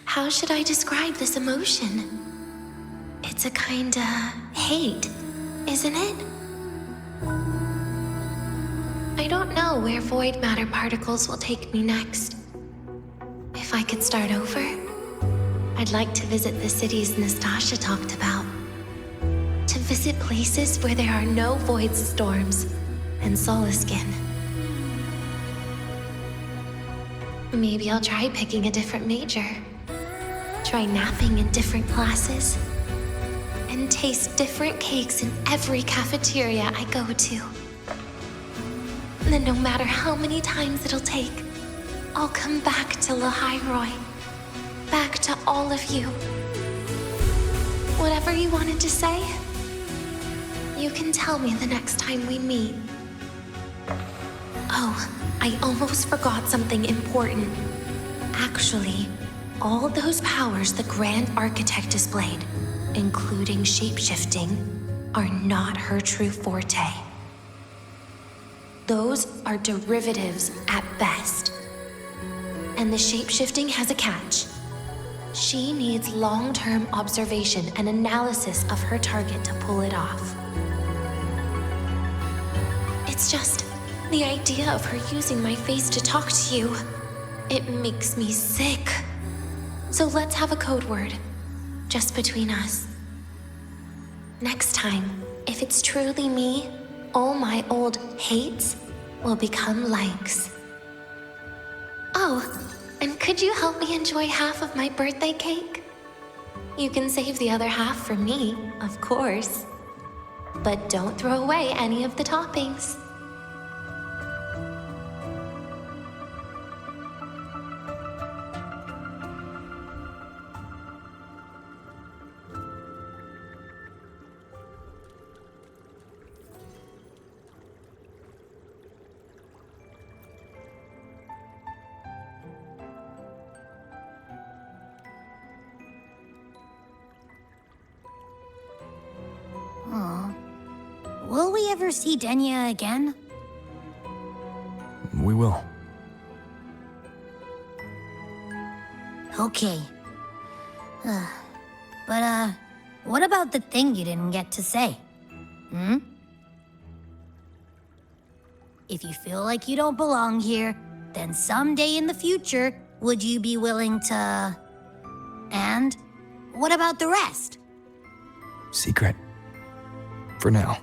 How should I describe this emotion? It's a kinda hate, isn't it? I don't know where void matter particles will take me next. If I could start over, I'd like to visit the cities Nastasha talked about. To visit places where there are no void storms and Solaskin. Maybe I'll try picking a different major. Try napping in different classes. And taste different cakes in every cafeteria I go to. Then no matter how many times it'll take, I'll come back to Lahairoi. Back to all of you. Whatever you wanted to say, you can tell me the next time we meet. Oh, I almost forgot something important. Actually, all those powers the Grand Architect displayed, including shapeshifting, are not her true forte. Those are derivatives at best. And the shapeshifting has a catch. She needs long-term observation and analysis of her target to pull it off. It's just the idea of her using my face to talk to you. It makes me sick. So let's have a code word, just between us. Next time, if it's truly me, all my old hates will become likes. Oh, and could you help me enjoy half of my birthday cake? You can save the other half for me, of course. But don't throw away any of the toppings. Will we ever see Denia again? We will. Okay. But, what about the thing you didn't get to say? If you feel like you don't belong here, then someday in the future, would you be willing to... And what about the rest? Secret. For now.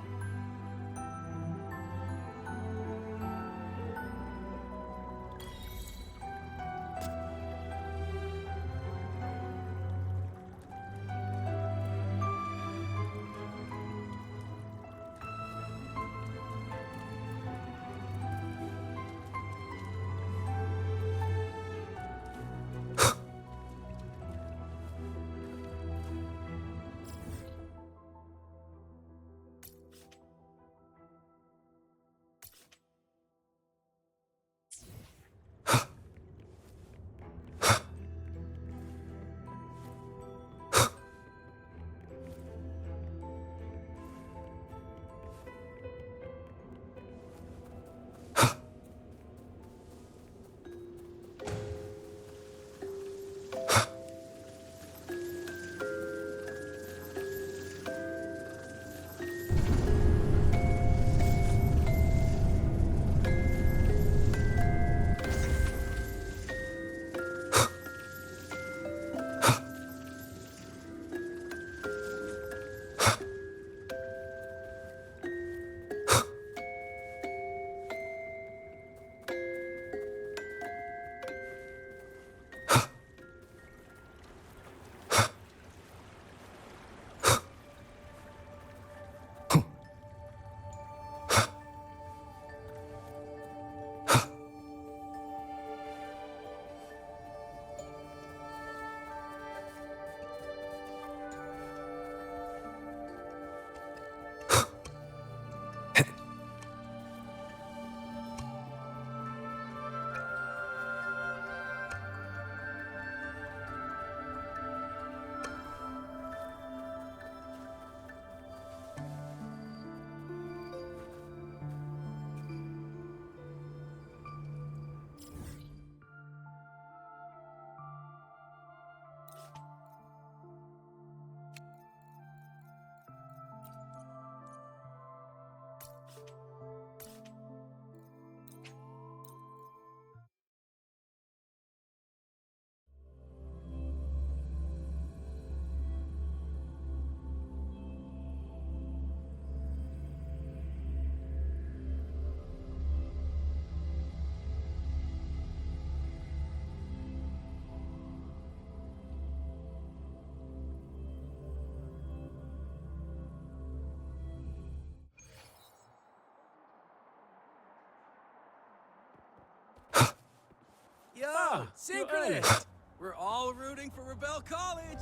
Yo, synchronous! We're all rooting for Rebel College!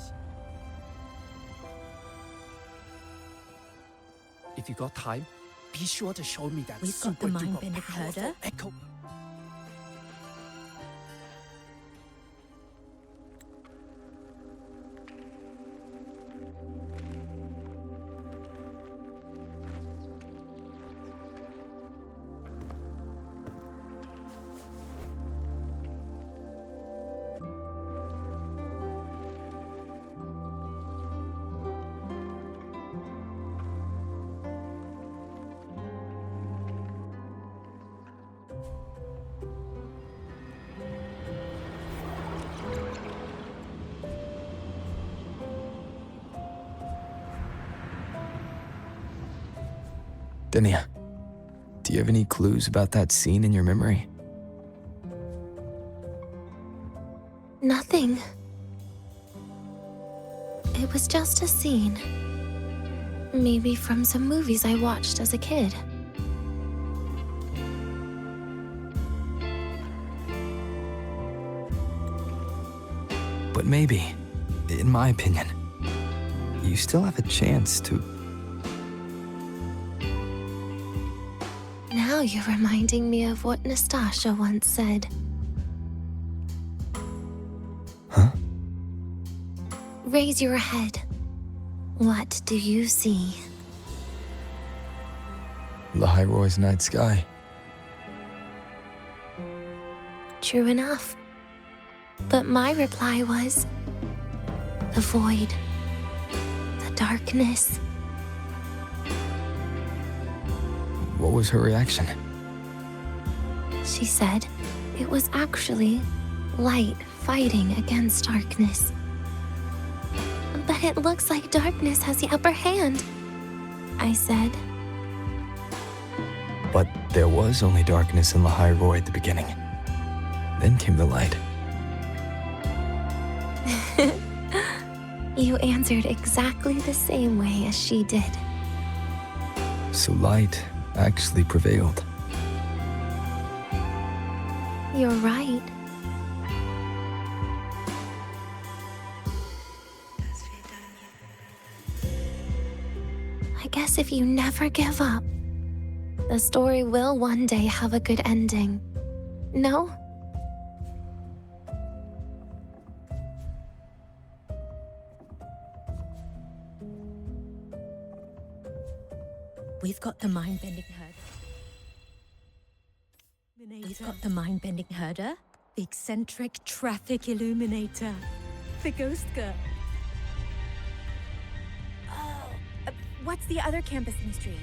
If you got time, be sure to show me that We've got the mind-bending herder. Echo. Denia, do you have any clues about that scene in your memory? Nothing. It was just a scene. Maybe from some movies I watched as a kid. But maybe, in my opinion, you still have a chance to... Now you're reminding me of what Nastasha once said. Huh? Raise your head. What do you see? Lahiroy's night sky. True enough. But my reply was... the void. The darkness. What was her reaction? She said it was actually light fighting against darkness. But it looks like darkness has the upper hand, I said. But there was only darkness in Lahiroy at the beginning. Then came the light. You answered exactly the same way as she did. So light actually prevailed. You're right. I guess if you never give up, the story will one day have a good ending. No? We've got the mind-bending herder. We've got the mind-bending herder, the eccentric traffic illuminator, the ghost girl. Oh, what's the other campus mystery?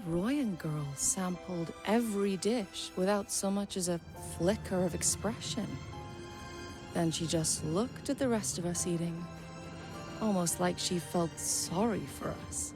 Royan girl sampled every dish without so much as a flicker of expression. Then she just looked at the rest of us eating, almost like she felt sorry for us.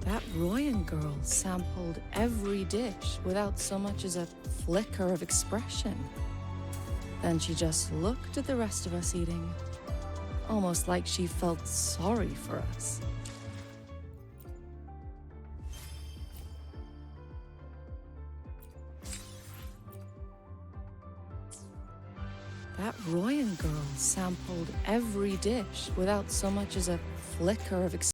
That Royan girl sampled every dish without so much as a flicker of expression. Then she just looked at the rest of us eating, almost like she felt sorry for us. That Royan girl sampled every dish without so much as a flicker of expression.